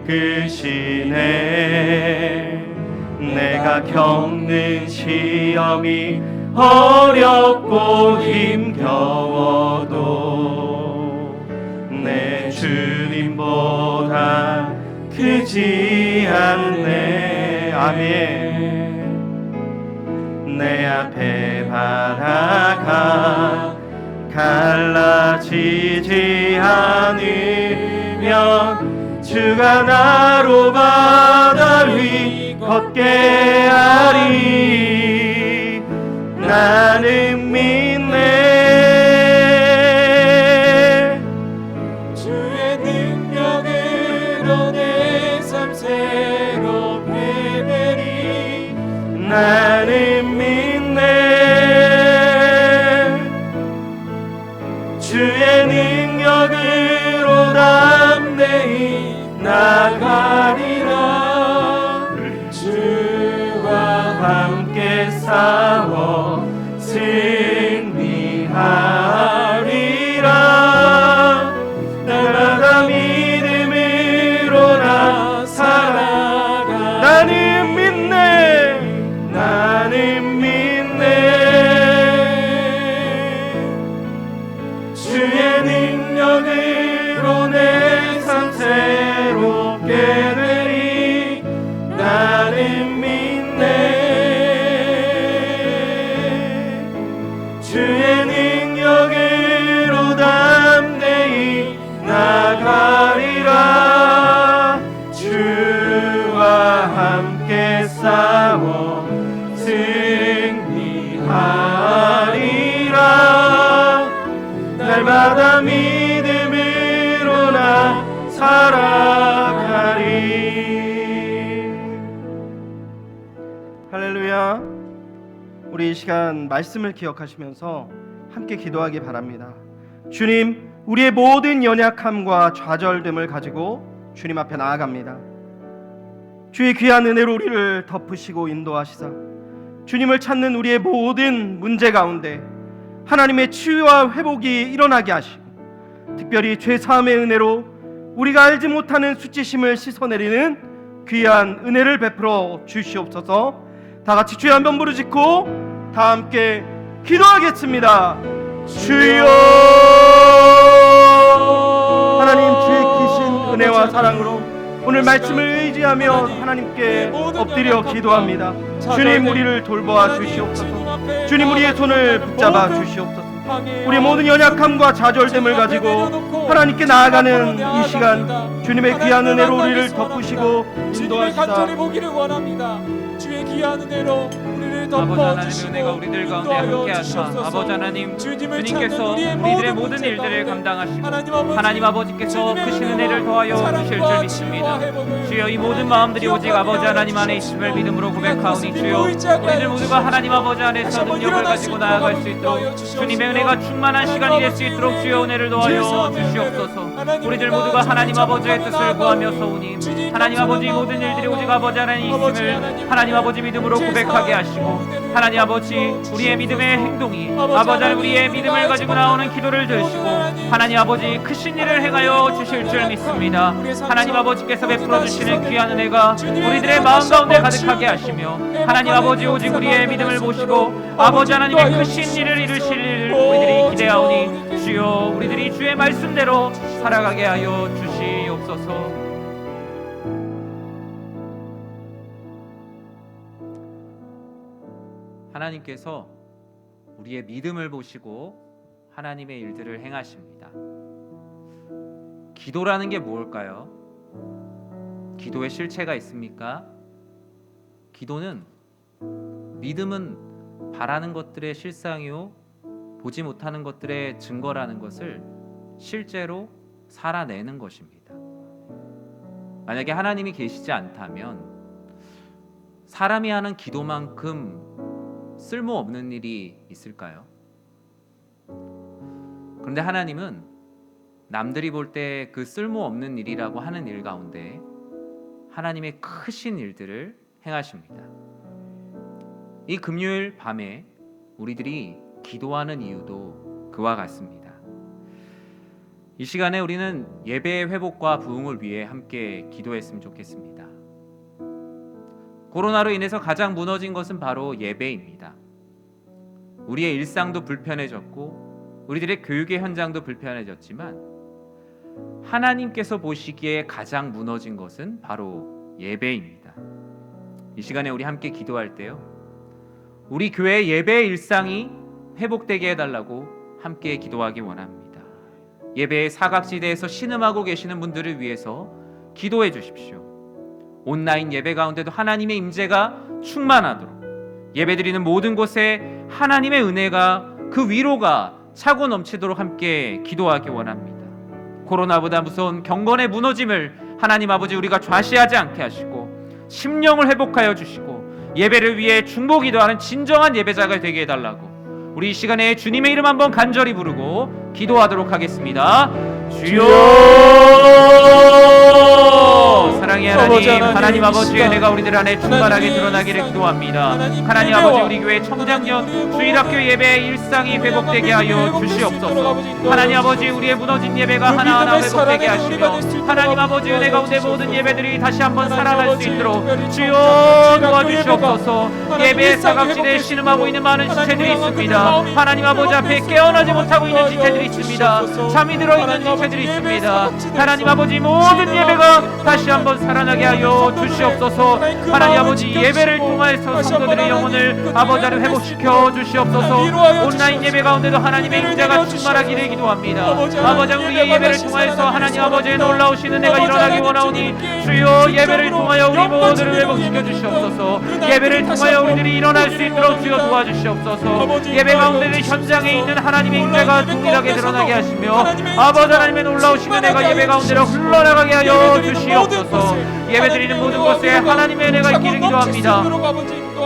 이끄시네. 내가 겪는 시험이 어렵고 힘겨워도 내 주님보다 크지 않네. 아멘. 내 앞에 바다가 갈라지지 않으면 주가 나로 바다 위 걷게 하리. 나는 믿네. 주의 능력으로 내 삶 새롭게 되리. 나는 믿네. 주의 능력으로 담대히 나가리라. 주와 함께 싸워 승리하리라. 날마다 믿음으로 나 살아가. 나는 믿네. 나는 믿네. 주의 능력으로 내 삶 새롭게 되리. 나는 믿네. 주의 능력으로 담대히 나가리라. 주와 함께 싸워 승리하리라. 날마다 믿음으로 나 살아가리. 할렐루야. 우리 이 시간 말씀을 기억하시면서 함께 기도하기 바랍니다. 주님, 우리의 모든 연약함과 좌절됨을 가지고 주님 앞에 나아갑니다. 주의 귀한 은혜로 우리를 덮으시고 인도하시사 주님을 찾는 우리의 모든 문제 가운데 하나님의 치유와 회복이 일어나게 하시고, 특별히 죄사함의 은혜로 우리가 알지 못하는 수치심을 씻어내리는 귀한 은혜를 베풀어 주시옵소서. 다 같이 주여 한번 부르짖고 다 함께 기도하겠습니다. 주여. 하나님, 주의 크신 은혜와 사랑으로 오늘 말씀을 의지하며 하나님께 엎드려 기도합니다. 주님, 우리를 돌보아 주시옵소서. 주님, 우리의 손을 붙잡아 주시옵소서. 우리 모든 연약함과 좌절됨을 가지고 하나님께 나아가는 이 시간, 주님의 귀한 은혜로 우리를 덮으시고 인도하시다. 간절히 보기를 원합니다. 주의 귀한 은혜로 우리를 아버지 덮어 하나님의 주시고 은혜가 우리들 가운데 함께하사 아버지 하나님, 주님께서 우리들의 모든 일들을 감당하시고 하나님 아버지께서 크신 은혜를 더하여 주실 줄 믿습니다. 주여, 이 모든 마음들이 오직 아버지 하나님 안에 있음을 믿음으로 고백하오니 주여, 우리들 모두가 하나님 아버지 안에서 능력을 가지고 나아갈 수 있도록 주님의 은혜가 충만한 시간이 될 수 있도록 주여 은혜를 더하여 주시옵소서. 우리들 모두가 하나님 아버지의 뜻을 구하며 서오니 하나님 아버지 모든 일들이 오직 아버지 하나님 있음을 하나님 아버지 믿음으로 고백하게 하시고, 하나님 아버지 우리의 믿음의 행동이 아버지 우리의 믿음을 가지고 나오는 기도를 들으시고 하나님 아버지 크신 일을 행하여 주실 줄 믿습니다. 하나님 아버지께서 베풀어 주시는 귀한 은혜가 우리들의 마음 가운데 가득하게 하시며 하나님 아버지 오직 우리의 믿음을 보시고 아버지 하나님의 크신 일을 이루실 일을 우리들이 기대하오니 주여 우리들이 주의 말씀대로 살아가게 하여 주시옵소서. 하나님께서 우리의 믿음을 보시고 하나님의 일들을 행하십니다. 기도라는 게 뭘까요? 기도의 실체가 있습니까? 기도는 믿음은 바라는 것들의 실상이요 보지 못하는 것들의 증거라는 것을 실제로 살아내는 것입니다. 만약에 하나님이 계시지 않다면 사람이 하는 기도만큼 쓸모없는 일이 있을까요? 그런데 하나님은 남들이 볼 때 그 쓸모없는 일이라고 하는 일 가운데 하나님의 크신 일들을 행하십니다. 이 금요일 밤에 우리들이 기도하는 이유도 그와 같습니다. 이 시간에 우리는 예배의 회복과 부흥을 위해 함께 기도했으면 좋겠습니다. 코로나로 인해서 가장 무너진 것은 바로 예배입니다. 우리의 일상도 불편해졌고 우리들의 교육의 현장도 불편해졌지만 하나님께서 보시기에 가장 무너진 것은 바로 예배입니다. 이 시간에 우리 함께 기도할 때요, 우리 교회의 예배의 일상이 회복되게 해달라고 함께 기도하기 원합니다. 예배의 사각지대에서 신음하고 계시는 분들을 위해서 기도해 주십시오. 온라인 예배 가운데도 하나님의 임재가 충만하도록, 예배드리는 모든 곳에 하나님의 은혜가, 그 위로가 차고 넘치도록 함께 기도하기 원합니다. 코로나보다 무서운 경건의 무너짐을 하나님 아버지 우리가 좌시하지 않게 하시고 심령을 회복하여 주시고 예배를 위해 중보기도하는 진정한 예배자가 되게 해달라고 우리 이 시간에 주님의 이름 한번 간절히 부르고 기도하도록 하겠습니다. 주여, 사랑의 하나님 아버지의 은혜가 우리들 안에 충만하게 드러나기를 기도합니다. 하나님 아버지, 우리 교회 청장년 주일학교 예배의 일상이 회복되게 하여 주시옵소서. 하나님 아버지, 우리의 무너진 예배가 하나하나 회복되게 하시며 하나님 아버지 은혜 가운데 모든 예배들이 다시 한번 살아날 수 있도록 주여 도와주시옵소서. 예배의 사각지대에 신음하고 있는 많은 지체들이 있습니다. 하나님 아버지 앞에 깨어나지 못하고 있는 지체들이 있습니다. 잠이 들어있는 지체들이 있습니다. 하나님 아버지, 모든 예배가 다시 한번 살아나게 하여 주시옵소서. 하나님 아버지, 예배를 통하여서 성도들의 영혼을 아버지를 회복시켜 주시옵소서. 온라인 예배 가운데도 하나님의 임재가 충만하기를 기도합니다. 아버지, 우리의 예배를 통하여서 하나님 아버지의 놀라우신 은혜가 일어나기 원하오니 주여 예배를 통하여 우리 모두를 회복시켜 주시옵소서. 예배를 통하여 우리들이 일어날 수 있도록 주여 도와주시옵소서. 예배 가운데 현장에 있는 하나님의 임재가 동일하게 드러나게 하시며 아버지 하나님의 놀라우신 은혜가 예배 가운데로 흘러나가게 하여 주시옵소서. 예배드리는 모든 곳에 하나님의 은혜가 있기를 기도합니다.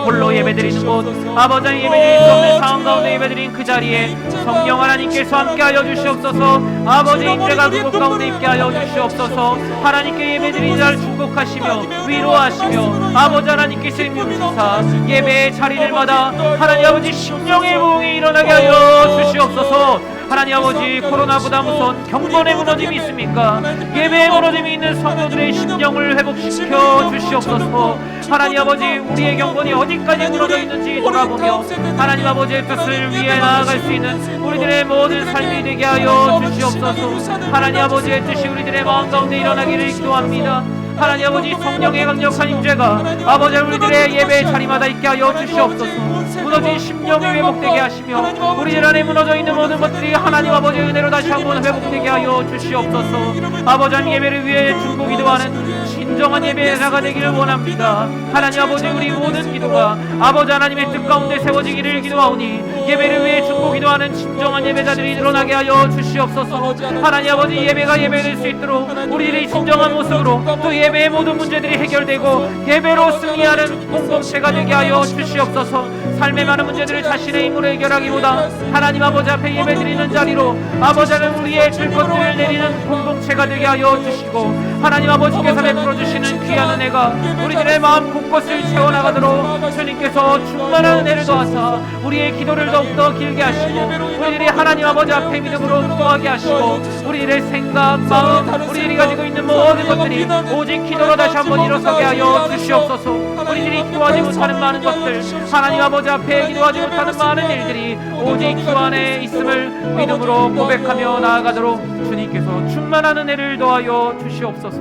홀로 예배드리는 곳, 아버지 예배드릴 수 없는 상황 가운데 예배드린 그 자리에 성령 하나님께서 함께하여 주시옵소서. 아버지 임재가 그곳 가운데 있게 하여 주시옵소서. 하나님께 예배드린 자를 축복하시며 위로하시며 아버지 하나님께서 임무주사 예배의 자리들마다 하나님 아버지 심령의 부흥이 일어나게 하여 주시옵소서. 하나님 아버지, 코로나보다 무서운 경건의 무너짐이 있습니까? 예배의 무너짐이 있는 성도들의 심령을 회복시켜 주시옵소서. 하나님 아버지, 우리의 경건이 어디까지 무너져 있는지 돌아보며 하나님 아버지의 뜻을 위해 나아갈 수 있는 우리들의 모든 삶이 되게 하여 주시옵소서. 하나님 아버지의 뜻이 우리들의 마음 가운데 일어나기를 기도합니다. 하나님 아버지, 성령의 강력한 임재가 아버지 우리들의 예배의 자리마다 있게 하여 주시옵소서. 무너진 심령이 회복되게 하시며 우리들 안에 무너져 있는 모든 것들이 하나님 아버지의 은혜로 다시 한번 회복되게 하여 주시옵소서. 아버지 하나님, 예배를 위해 중보기도하는 진정한 예배자가 되기를 원합니다. 하나님 아버지, 우리 모든 기도가 아버지 하나님의 뜻 가운데 세워지기를 기도하오니 예배를 위해 중보기도하는 진정한 예배자들이 드러나게 하여 주시옵소서. 하나님 아버지, 예배가 예배될 수 있도록 우리들이 진정한 모습으로 또 예배의 모든 문제들이 해결되고 예배로 승리하는 공동체가 되게 하여 주시옵소서. 삶의 많은 문제들을 자신의 힘으로 해결하기보다 하나님 아버지 앞에 예배드리는 자리로 아버지 하나님 우리의 들것들을 내리는 공동체가 되게 하여 주시고 하나님 아버지께서 베풀어 주시는 귀한 은혜가 우리들의 마음 곳곳을 채워나가도록 주님께서 충만한 은혜를 더하사 우리의 기도를 더욱더 길게 하시고 우리들이 하나님 아버지 앞에 믿음으로 기도하게 하시고 우리들의 생각, 마음, 우리들이 가지고 있는 모든 것들이 오직 기도로 다시 한번 일어서게 하여 주시옵소서. 우리들이 기도하지 못하는 많은 것들, 하나님 아버지 앞에 기도하지 못하는 많은 일들이 오직 주 안에 있음을 믿음으로 고백하며 나아가도록 주님께서 충만한 은혜를 더하여 주시옵소서.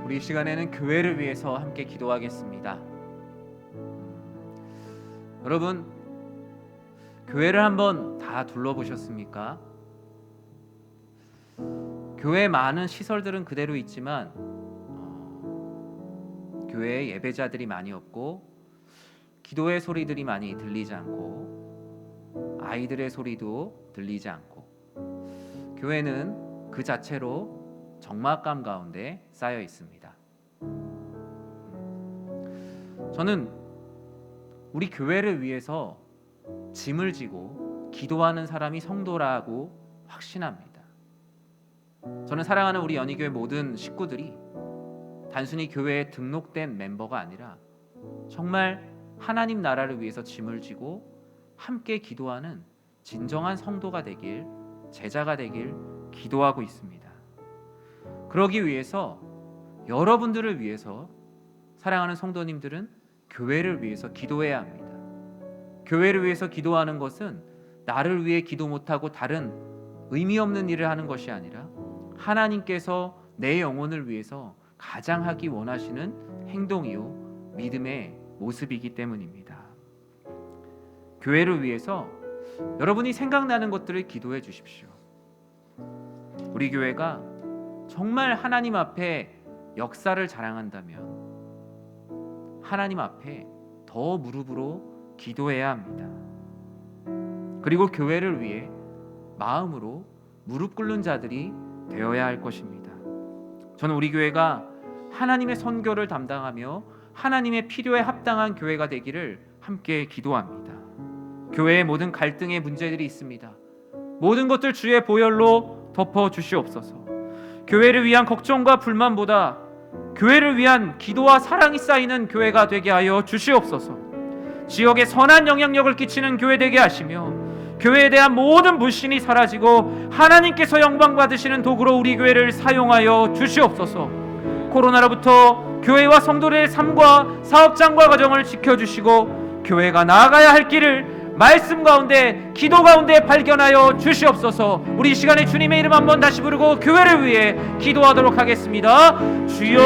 우리 이 시간에는 교회를 위해서 함께 기도하겠습니다. 여러분, 교회를 한번 다 둘러보셨습니까? 교회에 많은 시설들은 그대로 있지만 교회에 예배자들이 많이 없고 기도의 소리들이 많이 들리지 않고 아이들의 소리도 들리지 않고 교회는 그 자체로 적막감 가운데 쌓여 있습니다. 저는 우리 교회를 위해서 짐을 지고 기도하는 사람이 성도라고 확신합니다. 저는 사랑하는 우리 연희교회 모든 식구들이 단순히 교회에 등록된 멤버가 아니라 정말 하나님 나라를 위해서 짐을 지고 함께 기도하는 진정한 성도가 되길, 제자가 되길 기도하고 있습니다. 그러기 위해서 여러분들을 위해서 사랑하는 성도님들은 교회를 위해서 기도해야 합니다. 교회를 위해서 기도하는 것은 나를 위해 기도 못하고 다른 의미 없는 일을 하는 것이 아니라 하나님께서 내 영혼을 위해서 가장 하기 원하시는 행동이요 믿음의 모습이기 때문입니다. 교회를 위해서 여러분이 생각나는 것들을 기도해 주십시오. 우리 교회가 정말 하나님 앞에 역사를 자랑한다면 하나님 앞에 더 무릎으로 기도해야 합니다. 그리고 교회를 위해 마음으로 무릎 꿇는 자들이 되어야 할 것입니다. 저는 우리 교회가 하나님의 선교를 담당하며 하나님의 필요에 합당한 교회가 되기를 함께 기도합니다. 교회의 모든 갈등의 문제들이 있습니다. 모든 것들 주의 보혈로 덮어 주시옵소서. 교회를 위한 걱정과 불만보다 교회를 위한 기도와 사랑이 쌓이는 교회가 되게 하여 주시옵소서. 지역에 선한 영향력을 끼치는 교회 되게 하시며 교회에 대한 모든 불신이 사라지고 하나님께서 영광 받으시는 도구로 우리 교회를 사용하여 주시옵소서. 코로나로부터 교회와 성도들의 삶과 사업장과 가정을 지켜주시고 교회가 나아가야 할 길을 말씀 가운데 기도 가운데 발견하여 주시옵소서. 우리 이 시간에 주님의 이름 한번 다시 부르고 교회를 위해 기도하도록 하겠습니다. 주여,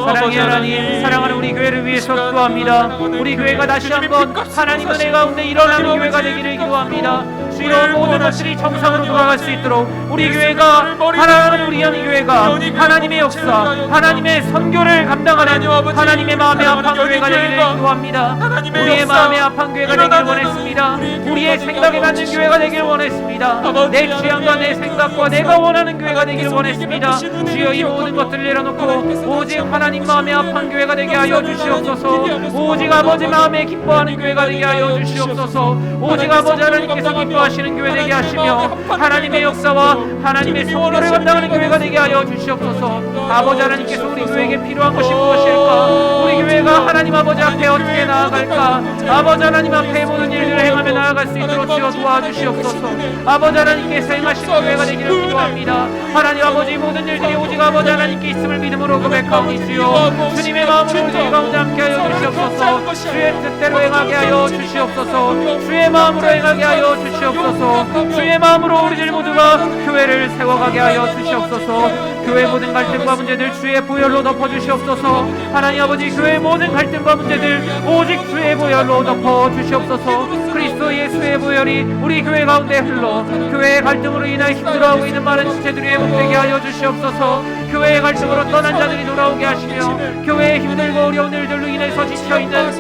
사랑의 하나님, 사랑하는 우리 교회를 위해서 기도합니다. 우리 교회가 다시 한번 하나님 은혜 가운데 일어나는 교회가 되기를 기도합니다. 주여, 모든 것들이 정상으로 돌아갈 수 있도록 우리 교회가, 하나님 우리 연희교회가 하나님의 역사, 하나님의 선교를 감당하는 하나님의 마음에 합한 교회가 되기를 기도합니다. 우리의 마음에 합한 교회가 되기를 원했습니다. 우리의 생각에 맞는 교회가 되기를 원했습니다. 내 취향과 내 생각과 내가 원하는 교회가 되기를 원했습니다. 주여, 이 모든 것들을 내려놓고 오직 하나님 마음에 합한 교회가 되게 하여 주시옵소서. 오직 아버지 마음에 기뻐하는 교회가 되게 하여 주시옵소서. 오직 아버지 하나님께서 기뻐하시는 교회 되게 하시며 하나님의 역사와 하나님의 선교를 감당하는 교회가 되게 하여 주시옵소서. 아버지 하나님께서 우리 교회에게 필요한 것이 무엇일까? 우리 교회가 하나님 아버지 앞에 어떻게 나아갈까? 아버지 하나님 앞에 모든 일들을 행하며 나아갈 수 있도록 주여 도와주시옵소서. 아버지 하나님께서 행하신 교회가 되기를 기도합니다. 하나님 아버지, 모든 일들이 오직 아버지 하나님께 있음을 믿음으로 고백하오니 주여, 주님의 마음으로 우리 가운데 함께 하여 주시옵소서. 주의 뜻대로 행하게 하여 주시옵소서. 주의 마음으로 행하게 하여 주시옵소서. 주의 마음으로 우리들 모두가 교회를 세워가게 하여 주시옵소서. 교회 모든 갈등과 문제들 주의 보혈로 덮어주시옵소서. 하나님 아버지, 교회의 모든 갈등과 문제들 오직 주의 보혈로 덮어주시옵소서. 그리스도 예수의 보혈이 우리 교회 가운데 흘러 교회의 갈등으로 인하여 힘들어하고 있는 많은 지체들이 회복되게 하여 주시옵소서. 교회의 갈등으로 떠난 자들이 돌아오게 하시며 교회의 힘들고 어려운 일들로 인해서 지쳐있는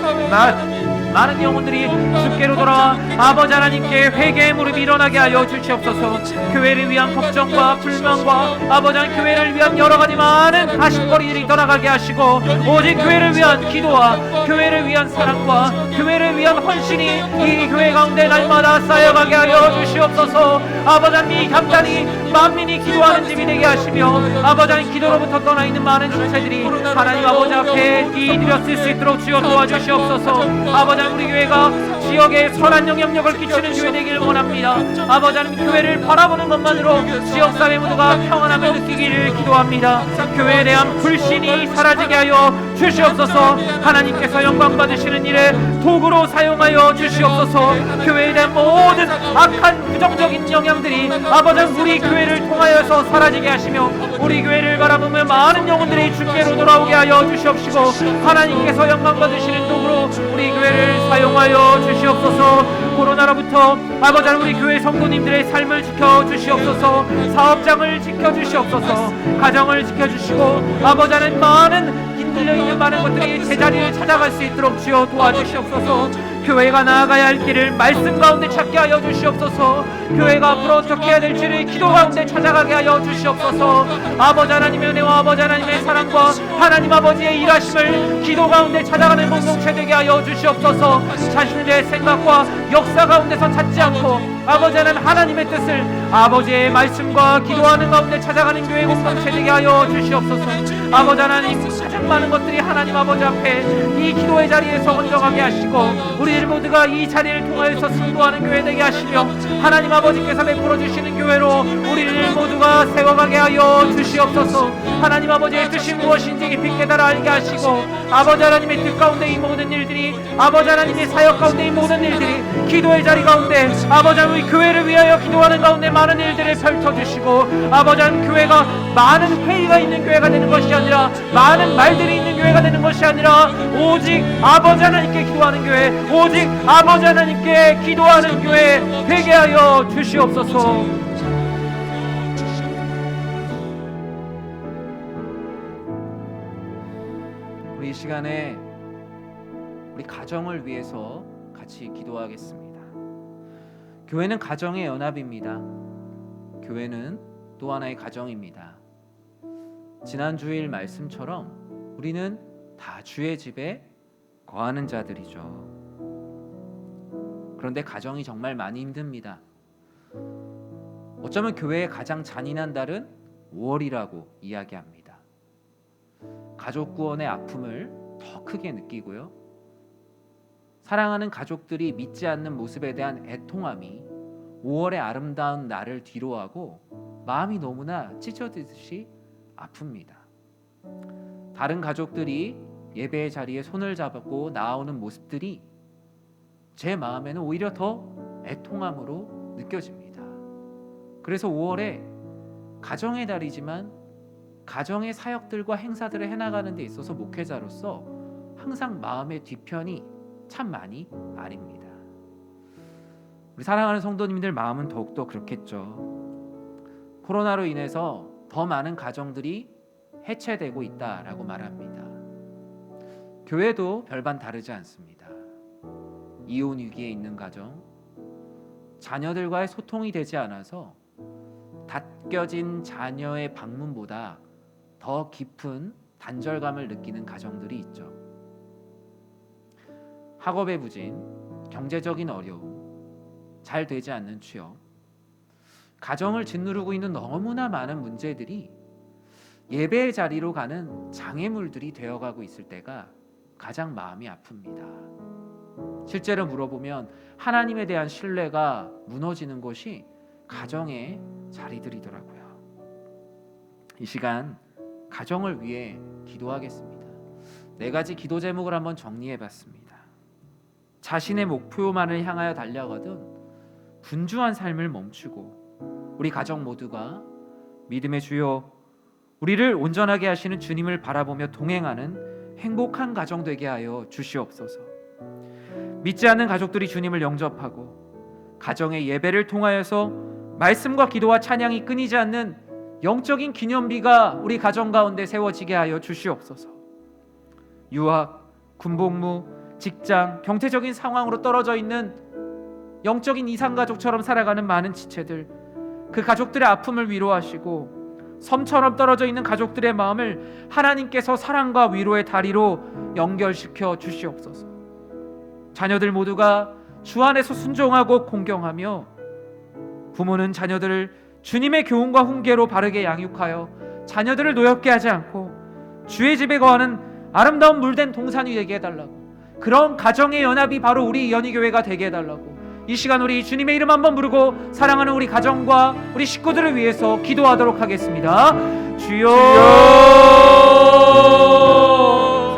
많은 영혼들이 주께로 돌아와 아버지 하나님께 회개의 무릎이 일어나게 하여 주시옵소서. 교회를 위한 걱정과 불만과 아버지 하나님 교회를 위한 여러 가지 많은 가십거리들이 떠나가게 하시고 오직 교회를 위한 기도와 교회를 위한 사랑과 교회를 위한 헌신이 이 교회 가운데 날마다 쌓여가게 하여 주시옵소서. 아버지 하나님 이 감탄이 만민이 기도하는 집이 되게 하시며 아버지 하나님 기도로부터 떠나 있는 많은 지체들이 하나님 아버지 앞에 기드렸을 수 있도록 주여 도와주시옵소서. 아버지 하나님 우리 교회가 지역에 선한 영향력을 끼치는 교회 되기를 원합니다. 아버지 하나님 교회를 바라보는 것만으로 지역사회 모두가 평안함을 느끼기를 기도합니다. 교회에 대한 불신이 사라지게 하여 주시옵소서. 하나님께서 영광 받으시는 일에 도구로 사용하여 주시옵소서. 교회에 대한 모든 악한 부정적인 영향들이 아버지 하나님 우리 교회를 통하여서 사라지게 하시며 우리 교회를 바라보며 많은 영혼들이 주께로 돌아오게 하여 주시옵시고 하나님께서 영광 받으시는 도구로 우리 교회를 사용하여 주시옵소서. 코로나로부터 아버지 하나님 우리 교회 성도님들의 삶을 지켜주시옵소서. 사업장을 지켜주시옵소서. 가정을 지켜주시고 아버지 하나님 많은 흔들려 있는 많은 것들이 제자리를 찾아갈 수 있도록 주여 도와주시옵소서. 교회가 나아가야 할 길을 말씀 가운데 찾게 하여 주시옵소서. 교회가 앞으로 어떻게 해야 될지를 기도 가운데 찾아가게 하여 주시옵소서. 아버지 하나님의 은혜와 아버지 하나님의 사랑과 하나님 아버지의 일하심을 기도 가운데 찾아가는 공동체 되게 하여 주시옵소서. 자신들의 생각과 역사 가운데서 찾지 않고 아버지 하나님의 뜻을 아버지의 말씀과 기도하는 가운데 찾아가는 교회 공동체 되게 하여 주시옵소서. 아버지 하나님 가장 많은 것들이 하나님 아버지 앞에 이 기도의 자리에서 얹어가게 하시고 우리들 모두가 이 자리를 통하여서 승부하는 교회 되게 하시며 하나님 아버지께서 베풀어 주시는 교회로 우리들 모두가 세워가게 하여 주시옵소서. 하나님 아버지의 뜻이 무엇인지 깊이 깨달아 알게 하시고 아버지 하나님의 뜻 가운데 이 모든 일들이 아버지 하나님의 사역 가운데 이 모든 일들이 기도의 자리 가운데 아버지 하나님 교회를 위하여 기도하는 가운데 많은 일들을 펼쳐주시고 아버지 하나님 교회가 많은 회의가 있는 교회가 되는 것이 아니라 많은 말들이 있는 교회가 되는 것이 아니라 오직 아버지 하나님께 기도하는 교회 오직 아버지 하나님께 기도하는 교회 되게 하여 주시옵소서. 우리 이 시간에 우리 가정을 위해서 같이 기도하겠습니다. 교회는 가정의 연합입니다. 교회는 또 하나의 가정입니다. 지난 주일 말씀처럼 우리는 다 주의 집에 거하는 자들이죠. 그런데 가정이 정말 많이 힘듭니다. 어쩌면 교회의 가장 잔인한 달은 5월이라고 이야기합니다. 가족 구원의 아픔을 더 크게 느끼고요. 사랑하는 가족들이 믿지 않는 모습에 대한 애통함이 5월의 아름다운 날을 뒤로하고 마음이 너무나 찢어지듯이 아픕니다. 다른 가족들이 예배의 자리에 손을 잡고 나아오는 모습들이 제 마음에는 오히려 더 애통함으로 느껴집니다. 그래서 5월에 가정의 달이지만 가정의 사역들과 행사들을 해나가는 데 있어서 목회자로서 항상 마음의 뒤편이 참 많이 아립니다. 우리 사랑하는 성도님들 마음은 더욱더 그렇겠죠. 코로나로 인해서 더 많은 가정들이 해체되고 있다라고 말합니다. 교회도 별반 다르지 않습니다. 이혼 위기에 있는 가정, 자녀들과의 소통이 되지 않아서 닫혀진 자녀의 방문보다 더 깊은 단절감을 느끼는 가정들이 있죠. 학업의 부진, 경제적인 어려움, 잘 되지 않는 취업, 가정을 짓누르고 있는 너무나 많은 문제들이 예배의 자리로 가는 장애물들이 되어가고 있을 때가 가장 마음이 아픕니다. 실제로 물어보면 하나님에 대한 신뢰가 무너지는 것이 가정의 자리들이더라고요. 이 시간 가정을 위해 기도하겠습니다. 4가지 기도 제목을 한번 정리해봤습니다. 자신의 목표만을 향하여 달려가던 분주한 삶을 멈추고 우리 가정 모두가 믿음의 주여 우리를 온전하게 하시는 주님을 바라보며 동행하는 행복한 가정 되게 하여 주시옵소서. 믿지 않는 가족들이 주님을 영접하고 가정의 예배를 통하여서 말씀과 기도와 찬양이 끊이지 않는 영적인 기념비가 우리 가정 가운데 세워지게 하여 주시옵소서. 유학, 군복무, 직장, 경제적인 상황으로 떨어져 있는 영적인 이산가족처럼 살아가는 많은 지체들, 그 가족들의 아픔을 위로하시고 섬처럼 떨어져 있는 가족들의 마음을 하나님께서 사랑과 위로의 다리로 연결시켜 주시옵소서. 자녀들 모두가 주 안에서 순종하고 공경하며, 부모는 자녀들을 주님의 교훈과 훈계로 바르게 양육하여 자녀들을 노엽게 하지 않고 주의 집에 거하는 아름다운 물된 동산이 되게 해달라고, 그런 가정의 연합이 바로 우리 연희교회가 되게 해달라고 이 시간 우리 주님의 이름 한번 부르고 사랑하는 우리 가정과 우리 식구들을 위해서 기도하도록 하겠습니다. 주여,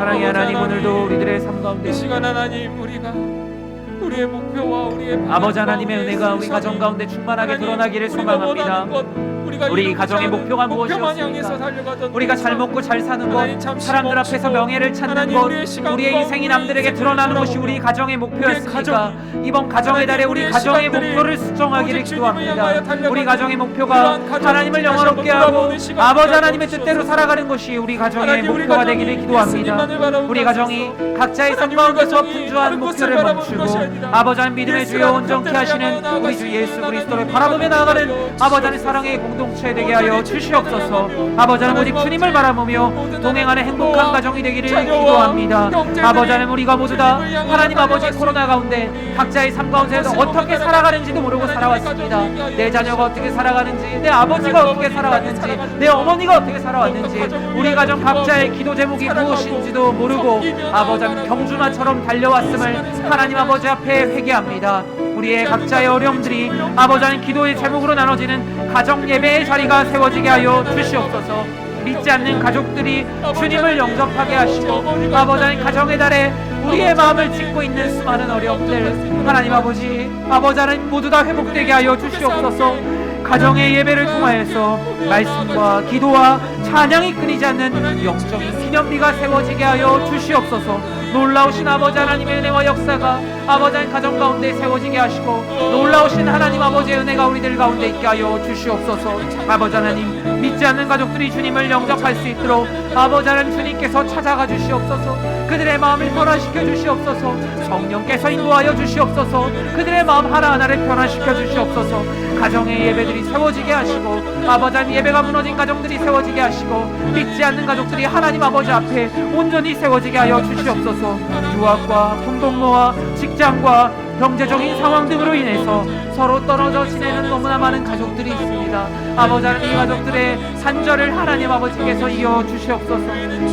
사랑의 하나님, 오늘도 우리들의 삶 가운데 이 시간 하나님, 우리가 우리의 목표와 우리의 아버지 하나님의 은혜가 우리 가정 가운데 충만하게 드러나기를 소망합니다. 우리 가정의 목표가 무엇이었습니까? 우리가 잘 먹고 잘 사는 것, 사람들 앞에서 명예를 찾는 것, 우리의 인생이 남들에게 드러나는 것이 우리 가정의 목표였습니까? 이번 가정의 달에 우리 가정의 목표를 수정하기를 기도합니다. 우리 가정의 목표가 하나님을 영화롭게 하고 아버지 하나님의 뜻대로 살아가는 것이 우리 가정의 목표가 되기를 기도합니다. 우리 가정이 각자의 삶 가운데서 분주한 목표를 멈추고 아버지 하나님 믿음의 주여 온전케 하시는 우리 주 예수 그리스도를 바라보며 나아가는 아버지 하나님 사랑의 공동체 되게 하여 주시옵소서. 아버지 하나님 오직 주님을 바라보며 동행하는 행복한 가정이 되기를 기도합니다. 아버지 하나님 우리가 모두 다 하나님 아버지 코로나 가운데 각자의 삶 가운데서 어떻게 살아가는지도 모르고 살아왔습니다. 내 자녀가 어떻게 살아가는지, 내 아버지가 어떻게 살아왔는지, 내 어머니가 어떻게 살아왔는지, 우리 가정 각자의 기도 제목이 무엇인지도 모르고 아버지 하나님 경주마처럼 달려왔음을 하나님 아버지 앞에 회개합니다. 우리의 각자의 어려움들이 아버지 하나님 기도의 제목으로 나눠지는 가정 예배의 자리가 세워지게 하여 주시옵소서. 믿지 않는 가족들이 주님을 영접하게 하시고 아버지 하나님 가정의 달에 우리의 마음을 짓고 있는 수많은 어려움들 하나님 아버지 하나님 모두 다 회복되게 하여 주시옵소서. 가정의 예배를 통하여서 말씀과 기도와 찬양이 끊이지 않는 영적인 기념비가 세워지게 하여 주시옵소서. 놀라우신 아버지 하나님의 은혜와 역사가 아버지 하나님 가정 가운데 세워지게 하시고 놀라우신 하나님 아버지의 은혜가 우리들 가운데 있게 하여 주시옵소서. 아버지 하나님 믿지 않는 가족들이 주님을 영접할 수 있도록 아버지 하나님 주님께서 찾아가 주시옵소서. 그들의 마음을 변화시켜 주시옵소서. 성령께서 인도하여 주시옵소서. 그들의 마음 하나하나를 변화시켜 주시옵소서. 가정의 예배들이 세워지게 하시고 아버지 하나님 예배가 무너진 가정들이 세워지게 하시고 믿지 않는 가족들이 하나님 아버지 앞에 온전히 세워지게 하여 주시옵소서. 유학과 공동모와 직장과 경제적인 상황 등으로 인해서 서로 떨어져 지내는 너무나 많은 가족들이 있습니다. 아버지 하나님 이 가족들의 산절을 하나님 아버지께서 이어 주시옵소서.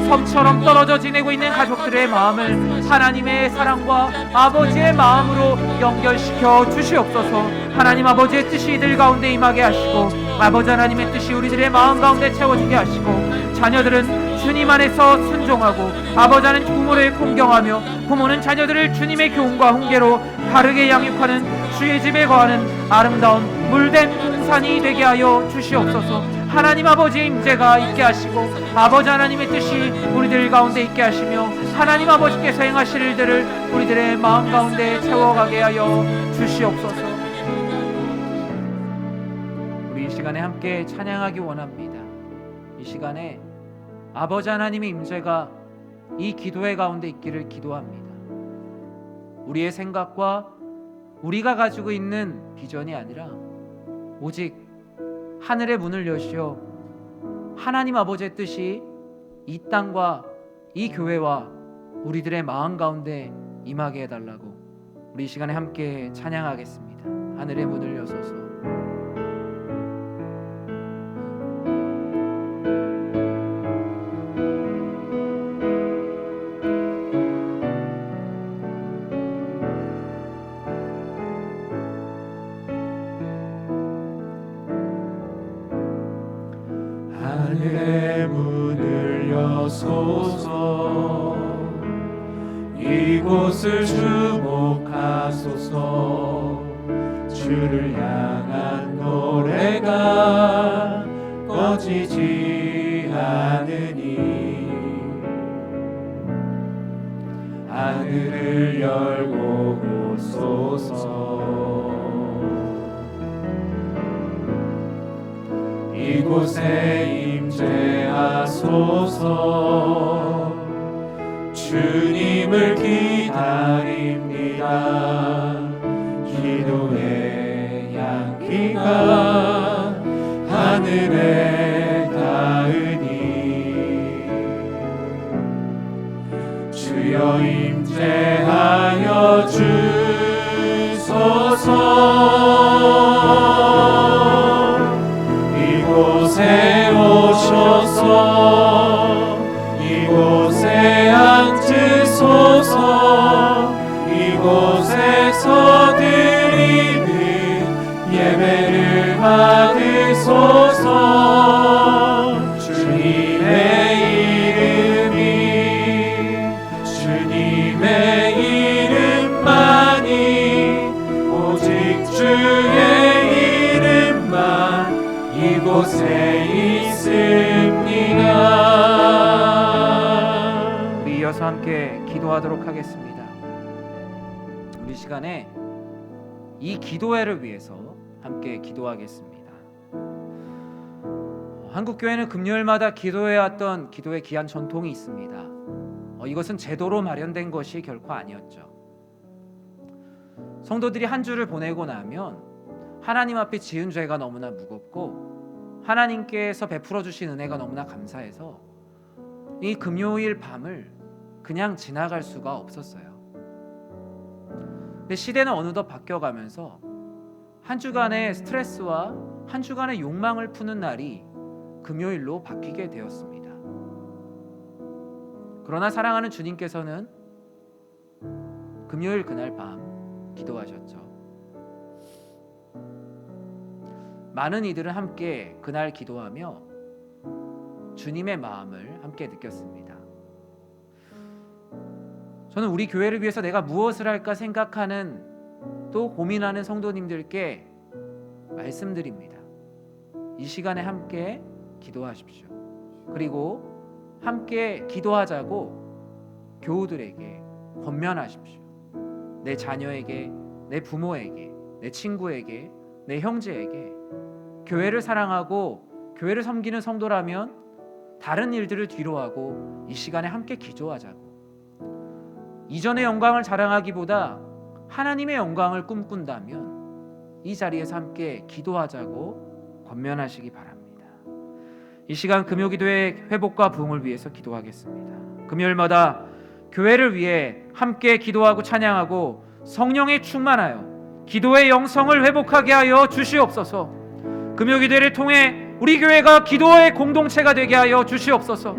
섬처럼 떨어져 지내고 있는 가족들의 마음을 하나님의 사랑과 아버지의 마음으로 연결시켜 주시옵소서. 하나님 아버지의 뜻이 이들 가운데 임하게 하시고 아버지 하나님의 뜻이 우리들의 마음 가운데 채워지게 하시고 자녀들은 주님 안에서 순종하고 아버지 하나님 부모를 공경하며 부모는 자녀들을 주님의 교훈과 훈계로 바르게 양육하는 주의 집에 거하는 아름다운 물된 동산이 되게 하여 주시옵소서. 하나님 아버지의 임재가 있게 하시고 아버지 하나님의 뜻이 우리들 가운데 있게 하시며 하나님 아버지께서 행하실 일들을 우리들의 마음 가운데 채워가게 하여 주시옵소서. 우리 이 시간에 함께 찬양하기 원합니다. 이 시간에 아버지 하나님의 임재가 이 기도회 가운데 있기를 기도합니다. 우리의 생각과 우리가 가지고 있는 비전이 아니라 오직 하늘의 문을 여시어 하나님 아버지의 뜻이 이 땅과 이 교회와 우리들의 마음 가운데 임하게 해달라고 우리 이 시간에 함께 찬양하겠습니다. 하늘의 문을 여소서. 하늘의 문을 여소서. 이곳을 주목하소서. 주를 향한 노래가 꺼지지 않으니 하늘을 열고 오소서. 이곳에 임재하소서. 주님을 기다리네 달입니다. 기도의 향기가 하늘에 닿으니 주여 임재하여 주소서. 이곳에 오셔서 이곳에 앉으소서. 이곳에서 드리는 예배를 받으소서. 주님의 이름이 주님의 이름만이 오직 주의 이름만 이곳에 있습니다. 우리 이어서 함께 기도하도록 하겠습니다. 우리 시간에 이 기도회를 위해서 함께 기도하겠습니다. 한국교회는 금요일마다 기도해왔던 기도의 귀한 전통이 있습니다. 이것은 제도로 마련된 것이 결코 아니었죠. 성도들이 한 주를 보내고 나면 하나님 앞에 지은 죄가 너무나 무겁고 하나님께서 베풀어 주신 은혜가 너무나 감사해서 이 금요일 밤을 그냥 지나갈 수가 없었어요. 근데 시대는 어느덧 바뀌어가면서 한 주간의 스트레스와 한 주간의 욕망을 푸는 날이 금요일로 바뀌게 되었습니다. 그러나 사랑하는 주님께서는 금요일 그날 밤 기도하셨죠. 많은 이들은 함께 그날 기도하며 주님의 마음을 함께 느꼈습니다. 저는 우리 교회를 위해서 내가 무엇을 할까 생각하는 또 고민하는 성도님들께 말씀드립니다. 이 시간에 함께 기도하십시오. 그리고 함께 기도하자고 교우들에게 권면하십시오. 내 자녀에게, 내 부모에게, 내 친구에게, 내 형제에게 교회를 사랑하고 교회를 섬기는 성도라면 다른 일들을 뒤로하고 이 시간에 함께 기도하자고, 이전의 영광을 자랑하기보다 하나님의 영광을 꿈꾼다면 이 자리에서 함께 기도하자고 권면하시기 바랍니다. 이 시간 금요기도의 회복과 부흥을 위해서 기도하겠습니다. 금요일마다 교회를 위해 함께 기도하고 찬양하고 성령에 충만하여 기도의 영성을 회복하게 하여 주시옵소서. 금요기도를 통해 우리 교회가 기도의 공동체가 되게 하여 주시옵소서.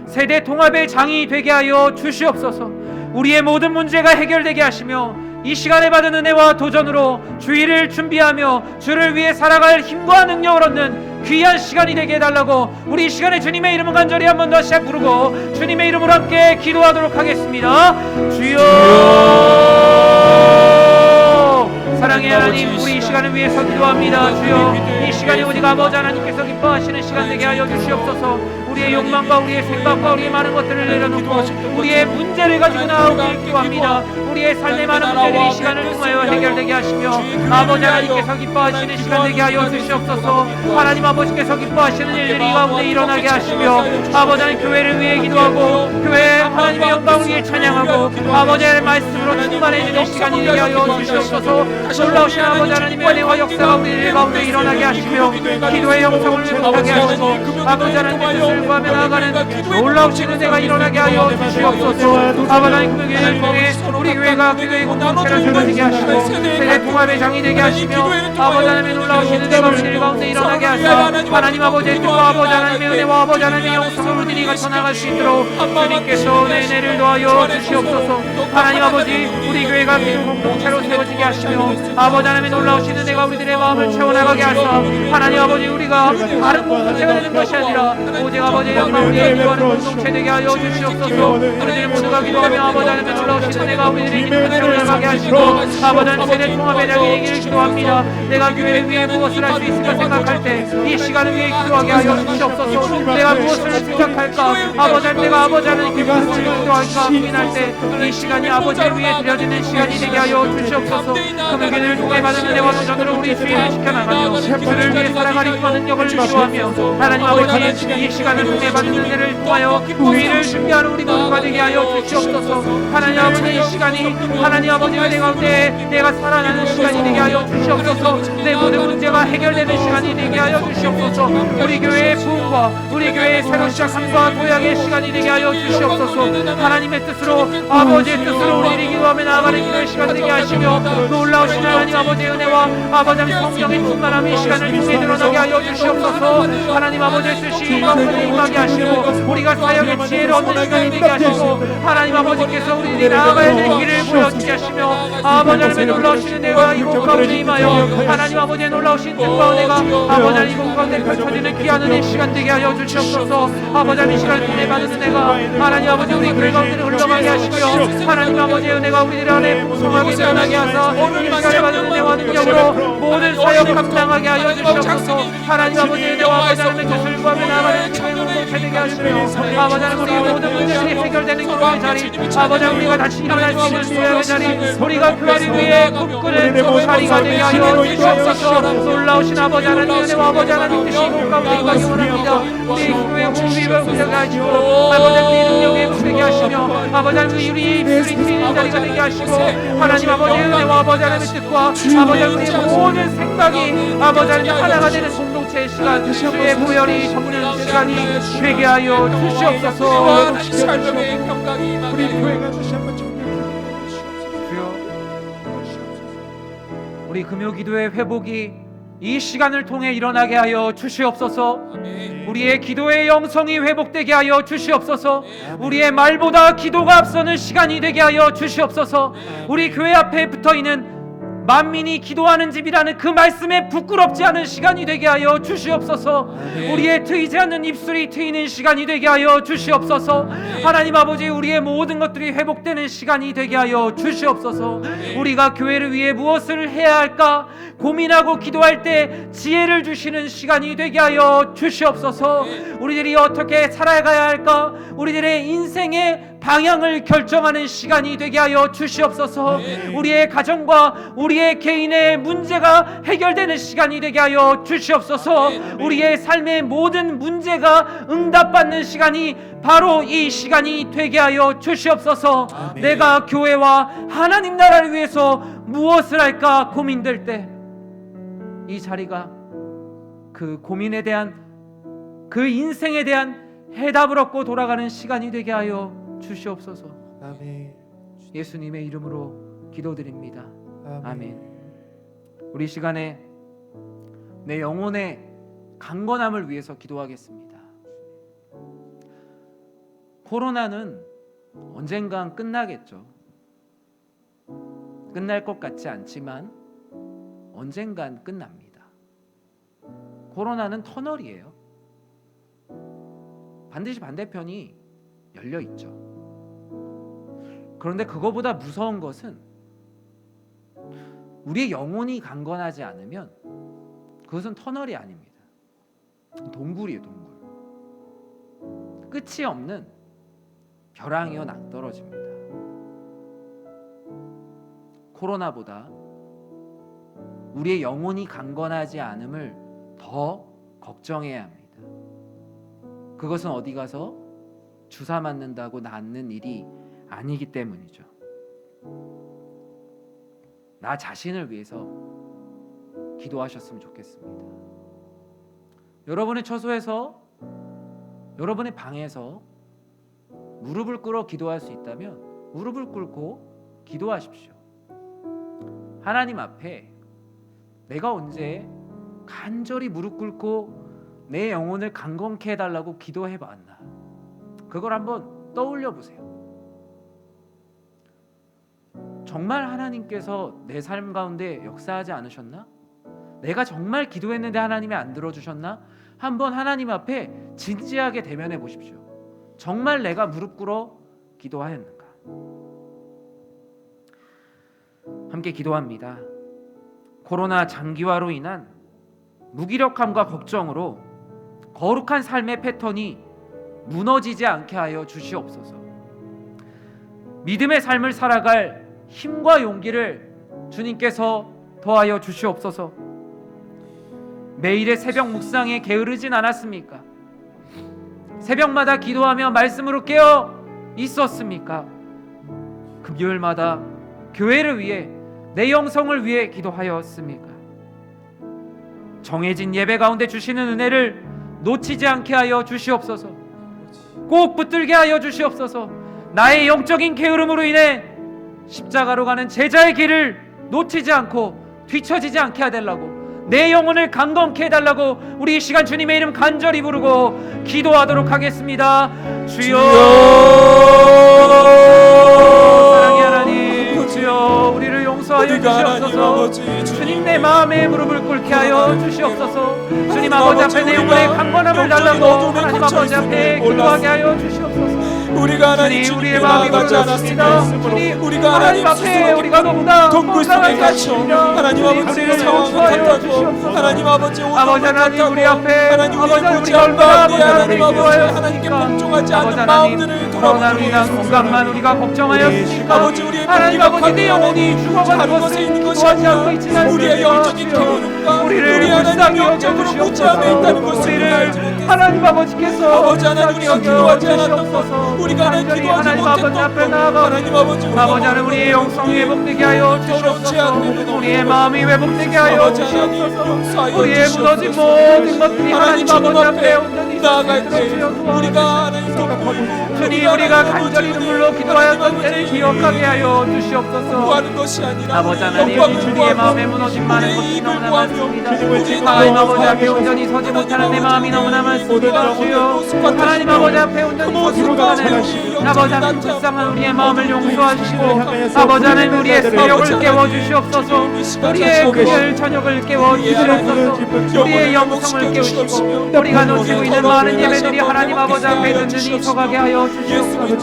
세대 통합의 장이 되게 하여 주시옵소서. 우리의 모든 문제가 해결되게 하시며 이 시간에 받은 은혜와 도전으로 주일을 준비하며 주를 위해 살아갈 힘과 능력을 얻는 귀한 시간이 되게 해달라고 우리 이 시간에 주님의 이름을 간절히 한 번 다시 부르고 주님의 이름으로 함께 기도하도록 하겠습니다. 주여, 사랑의 하나님, 우리 이 시간을 위해서 기도합니다. 주여, 이 시간이 오직 아버지 하나님께서 기뻐하시는 시간 되게 하여 주시옵소서. 우리의 욕망과 우리의 생각과 우리의 많은 것들을 내려놓고 우리의 문제를 가지고 나오길 기도합니다. 우리의 삶의 많은 문제들이 이 시간을 통하여 해결되게 하시며 아버지 하나님께서 기뻐하시는 시간 되게 하여 주시옵소서. 하나님 아버지께서 기뻐하시는 일들이 가운데 일어나게 하시며 아버지 하나님 교회를 위해 기도하고 교회 하나님의 영광을 위해 찬양하고 아버지 하나님의 말씀으로 충만해지는 시간이 되게 하여 주시옵소서. 놀라우신 아버지 하나님의 은혜와 역사가 우리들 가운데 일어나게 하시며 기도의 영성을 회복하게 하시고 아버지 하나님의 뜻을 구하며 나아가는 놀라우신 은혜가 일어나게 하여 주시옵소서. 아버지 하나님 금요일을 통해 우리 교회가 기도의 공동체를 세워지게 하시고 세대 통합의 장이 되게 하시며 아버지 하나님의 놀라우신 은혜가 우리들 가운데 일어나게 하사 하나님 아버지의 뜻과 아버지 하나님의 은혜와 아버지 하나님의 영성을 우리들이 같이 나갈 수 있도록 주님께서 은혜를 더하여 주시옵소서. 하나님 아버지, 우리 교회가 기도 공동체로 세워지게 하시며 아버지 하나님의 놀라우신 은혜가 우리들의 마음을 채워나가게 하사 하나님 아버지, 우리가 다른 공동체가 되는 것이 아니라 오직 아버지의 영광을 위해 기도하는 공동체 되게 하여 주시옵소서. 우리들 모두가 기도하며 아버지 하나님의 놀라우신 은혜가 우리들의 믿음을 채워나가게 하시고 아버지 하나님 세대 통합의 장이 되기를 기도합니다. 내가 교회를 위해 무엇을 할 수 있을까 생각할 때 이 시간을 위해 기도하게 하여 주시옵소서. 내가 무엇을 생각할까, 아버지 하나님 내가 아버지 하나님께 무엇을 기도할까 고민할 때 이 시간이 아버지를 위해 드려지는 시간이 되게 하여 주시옵소서. 금요일을 통해 받은 은혜와 시전으로 우리 주의를 지켜나가며 그를 위해 살아가리 하는 역을 주시하며 하나님 아버지 이 시간을 통해 받는 은혜를 통하여 주의를 준비하는 우리 모두가 되게 하여 주시옵소서. 하나님 아버지 이 시간이 하나님 아버지 은혜 가운데 내가 살아나는 시간이 되게 하여 주시옵소서. 내 모든 문제가 해결되는 시간이 되게 하여 주시옵소서. 우리 교회의 부흥과 우리 교회의 새로 시작함과 도약의 시간이 되게 하여 주시옵소서. 하나님의 뜻으로 아버지의 뜻으로 우리들이 기도하며 나아가는 기도의 시간 되게 하시며 놀라우신 하나님 아버지의 은혜와 아버지 성령의 충만함이 이 시간을 통해 드러나게 하여 주시옵소서. 하나님 아버지의 뜻이 가운데 임하게 하시고 우리가 사역의 지혜를 얻는 시간이 되게 하시고 하나님 아버지께서 우리들이 나아가야 될 길을 보여주게 하시며 아버지 하나님의 놀라우신 은혜가 이곳 가운데 임하여 하나님 아버지의 놀라우신 뜻과 은혜가 아버지 하나님 이곳 가운데 펼쳐지는 귀한 은혜 시간 되게 하여 주시옵소서. 아버지 하나님 이 시간을 통해 받은 은혜가 하나님 아버지 우리 교회 가운데 흘러가게 하시며 하나님 아버지의 은혜가 우리들 안에 풍성하게 일어나게 하사 이 시간에 받은 은혜와 능력으로 모든 사역 감당하게 하여 주시옵소서. 하나님 아버지의 은혜와 아버지 하나님의 뜻을 구하며 나아가는 교회 공동체 되게 하시며 아버지 하나님 우리 모든 문제들이 해결되는 기도의 자리 아버지 하나님 우리가 다시 일어날 수 있는 교회의 자리 우리가 교회를 위해 꿈꾸는 자리가 되게 하여 주시옵소서. 놀라우신 아버지 하나님의 은혜와 아버지 하나님 뜻이 이곳 가운데 임하기 원합니다. 우리 교회의 호흡을 부르게 하시고 아버지 하나님 우리 능력에 부르게 하시며 아버지 하나님 우리 입술이 트이는 자리가 되게 하시고 하나님 아버지의 은혜와 아버지 하나님의 뜻과 아버지 하나님 우리의 모든 생각이 아버지 하나님 하나가 되는 공동체의 시간 주의 보혈이 덮는 시간이 되게 하여 주시옵소서. 삶의 평강이 우리 임하게 교회가 다시 한번 정결하게 주여 우리 금요기도의 회복이 이 시간을 통해 일어나게 하여 주시옵소서. 우리의 기도의 영성이 회복되게 하여 주시옵소서. 우리의 말보다 기도가 앞서는 시간이 되게 하여 주시옵소서. 우리 교회 앞에 붙어있는 만민이 기도하는 집이라는 그 말씀에 부끄럽지 않은 시간이 되게 하여 주시옵소서. 우리의 트이지 않는 입술이 트이는 시간이 되게 하여 주시옵소서. 하나님 아버지 우리의 모든 것들이 회복되는 시간이 되게 하여 주시옵소서. 우리가 교회를 위해 무엇을 해야 할까 고민하고 기도할 때 지혜를 주시는 시간이 되게 하여 주시옵소서. 우리들이 어떻게 살아가야 할까 우리들의 인생의 방향을 결정하는 시간이 되게 하여 주시옵소서. 우리의 가정과 우리의 개인의 문제가 해결되는 시간이 되게 하여 주시옵소서. 우리의 삶의 모든 문제가 응답받는 시간이 바로 이 시간이 되게 하여 주시옵소서. 내가 교회와 하나님 나라를 위해서 무엇을 할까 고민될 때 이 자리가 그 고민에 대한 그 인생에 대한 해답을 얻고 돌아가는 시간이 되게 하여 주시옵소서. 아멘. 예수님의 이름으로 기도드립니다. 아멘. 우리 시간에 내 영혼의 강건함을 위해서 기도하겠습니다. 코로나는 언젠간 끝나겠죠. 끝날 것 같지 않지만 언젠간 끝납니다. 코로나는 터널이에요. 반드시 반대편이 열려 있죠. 그런데 그거보다 무서운 것은 우리의 영혼이 강건하지 않으면 그것은 터널이 아닙니다. 동굴이에요, 동굴. 끝이 없는 벼랑이어 낭떠러집니다. 코로나보다 우리의 영혼이 강건하지 않음을 더 걱정해야 합니다. 그것은 어디 가서 주사 맞는다고 낫는 일이 아니기 때문이죠. 나 자신을 위해서 기도하셨으면 좋겠습니다. 여러분의 처소에서 여러분의 방에서 무릎을 꿇어 기도할 수 있다면 무릎을 꿇고 기도하십시오. 하나님 앞에 내가 언제 간절히 무릎 꿇고 내 영혼을 강건케 해달라고 기도해봤나, 그걸 한번 떠올려 보세요. 정말 하나님께서 내 삶 가운데 역사하지 않으셨나? 내가 정말 기도했는데 하나님이 안 들어주셨나? 한번 하나님 앞에 진지하게 대면해 보십시오. 정말 내가 무릎 꿇어 기도하였는가? 함께 기도합니다. 코로나 장기화로 인한 무기력함과 걱정으로 거룩한 삶의 패턴이 무너지지 않게 하여 주시옵소서. 믿음의 삶을 살아갈 힘과 용기를 주님께서 더하여 주시옵소서. 매일의 새벽 묵상에 게으르진 않았습니까? 새벽마다 기도하며 말씀으로 깨어 있었습니까? 금요일마다 교회를 위해, 내 영성을 위해 기도하였습니까? 정해진 예배 가운데 주시는 은혜를 놓치지 않게 하여 주시옵소서. 꼭 붙들게 하여 주시옵소서. 나의 영적인 게으름으로 인해 십자가로 가는 제자의 길을 놓치지 않고 뒤처지지 않게 해달라고, 내 영혼을 강건케 해달라고 우리 이 시간 주님의 이름 간절히 부르고 기도하도록 하겠습니다. 주여, 사랑의 하나님, 주여 우리를 용서하여 주시옵소서. 주님, 내 마음에 무릎을 꿇게 하여 주시옵소서. 주님 아버지 앞에 내 영혼의 강건함을 달라고 하나님 아버지 앞에 기도하게 하여 주시옵소서. 우리가 하나님 주님, 우리의 주님께 마음이 나아가지 그렇습니다. 않았습니다. 주님, 우리가 하나님 앞에 스스로 우리가 너무나 동굴 속에 건강하게 갇혀 하십니다. 하나님 주님, 아버지의 우리를 상황을 용서하여 탓하고 주시옵소서. 하나님 아버지 아버지 하나님, 우리 앞에 하나님 아버지 우리의 하나님, 무지한 우리가 얼마나 마음이 하나님 아버지 기도하였습니까? 하나님께 복종하지 아버지 않는 하나님, 마음들을 코로나로 인한 돌아보고 건강만 우리가 걱정하였습니까? 아버지 우리의 하나님 아버지, 내 하나님 영혼이 죽어가는 다른 것에 것을 있는 것이 기도하지 않고 아니라 있지는 않습니까? 우리의 영적인 주여, 경험과 우리를 우리 하나님 불쌍히 영적으로 여겨주시옵소서. 무지함에 있다는 것을 우리를 알지 못했습니다. 하나님 아버지께서 아버지 하나님 우리가 기도하지 않았던 여겨주시옵소서. 것 우리가 하나님 간절히 기도하지 하나님 아버지 못했던 앞에 것 나아가 하나님 아버지 아버지 하나님, 우리의 영성이 회복되게 하여 주시옵소서. 우리의 마음이 회복되게 하여 주시옵소서. 우리의 무너진 모든 것들이 하나님 아버지 앞에 온전히 나아갈 때 주여 우리가 도와주시옵소서. 하나님 덕분에 주님, 우리가 간절히 눈물로 기도하였던 때를 기억하게 하여 주시옵소서. 구하는 것이 아니라 아버지 하나님, 영광을 주님의 구하고 마음에 무너진 많은 우리의 것이 입을 너무나 구하며 많습니다. 우리의 하나님 마음을 아버지 앞에 구하며 온전히 서지 못하는 내 하나님 마음이 너무나 많습니다. 주여, 하나님 아버지 앞에 온전히 서지 못하는 아버지 하나님 불쌍한 우리의 마음을 용서하시고 아버지 하나님, 우리의 세력을 깨워주시옵소서. 우리의 금요일 저녁을 깨워주시옵소서. 우리의 영성을 깨우시고 우리가 놓치고 있는 많은 예배들이 하나님 아버지 앞에 든든히 서가게 하여 주시옵소서.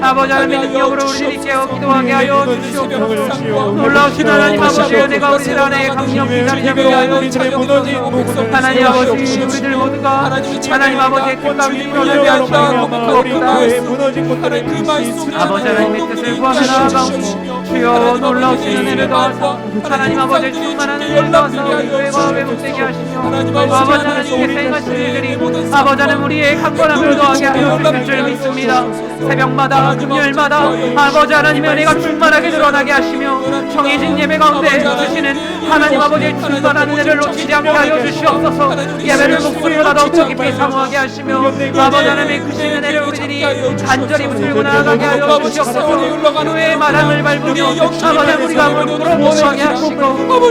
아버지 하나님의 능력으로 우리들이 깨어 기도하게 하여 주시옵소서. 놀라우신 하나님 아버지의 은혜가 우리들 안에 강력히 자리 잡게 하여 주시옵소서. 하나님 아버지, 우리들 모두가 하나님 아버지의 뜻감이 일어나게 하시옵소서. 아버지 하나님의 뜻을 구하며 나아가고 주여, 놀라우신 은혜를 더하사 하나님 아버지를 충만한 은혜를 더하사 우리 교회가 회복되게 하시며 아버지 하나님께서 행하신 일들이 아버지 하나님 우리의 강건함을 더하게 하여 주실 줄 믿습니다. 새벽마다 금요일마다 아버지 하나님의 은혜가 충만하게 드러나게 하시며 정해진 예배 가운데 주시는 하나님 아버지의 충만한 은혜를 놓치지 않게 하여 주시옵소서. 예배를 목소리보다 더 깊이 사모하게 하시며 아버지 하나님의 크신 은혜를 우리들이 간절히 붙들고 나아가게 하여 주시옵소서. 교회의 마당을 밟으며 아버지 하나님 우리가 무릎으로 모두하게 하시고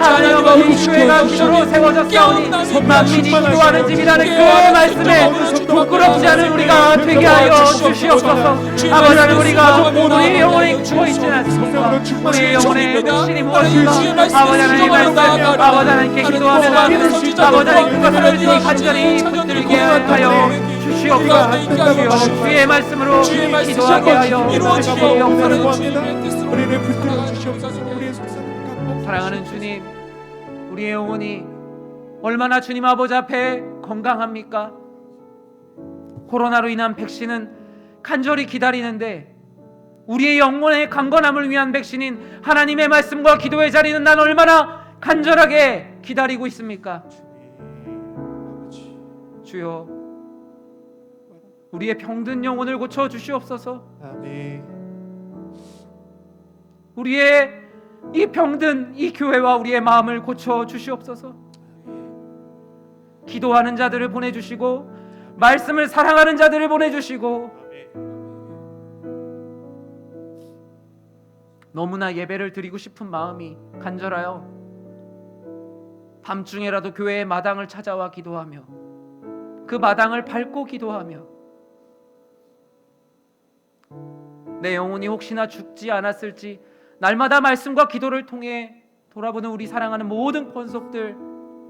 하나님 아버지, 교회가 기도로 세워졌사오니 만민이 기도하는 집이라는 그 말씀에 부끄럽지 않은 우리가 되게 하여 주시옵소서. 아버지 하나님, 우리가 우리의 영혼에 죽어있지는 않습니까? 우리의 영혼에 확신이 무엇인가? 아버지 하나님 말씀, 아버지 하나님께 기도하면 아버지 하나님 그것을 우리들이 간절히 붙들게 하여 주시옵소서. 주여, 주의 말씀으로 기도하게 하여 주시옵소서. 우리를 붙들어 주시옵소서. 우리의 속삭임을 사랑하는 주님, 우리의 영혼이 얼마나 주님 아버지 앞에 건강합니까? 코로나로 인한 백신은 간절히 기다리는데 우리의 영혼의 강건함을 위한 백신인 하나님의 말씀과 기도의 자리는 난 얼마나 간절하게 기다리고 있습니까? 주여, 우리의 병든 영혼을 고쳐 주시옵소서. 아멘. 우리의 이 병든 이 교회와 우리의 마음을 고쳐 주시옵소서. 기도하는 자들을 보내주시고 말씀을 사랑하는 자들을 보내주시고 너무나 예배를 드리고 싶은 마음이 간절하여 밤중에라도 교회의 마당을 찾아와 기도하며 그 마당을 밟고 기도하며 내 영혼이 혹시나 죽지 않았을지 날마다 말씀과 기도를 통해 돌아보는 우리 사랑하는 모든 권속들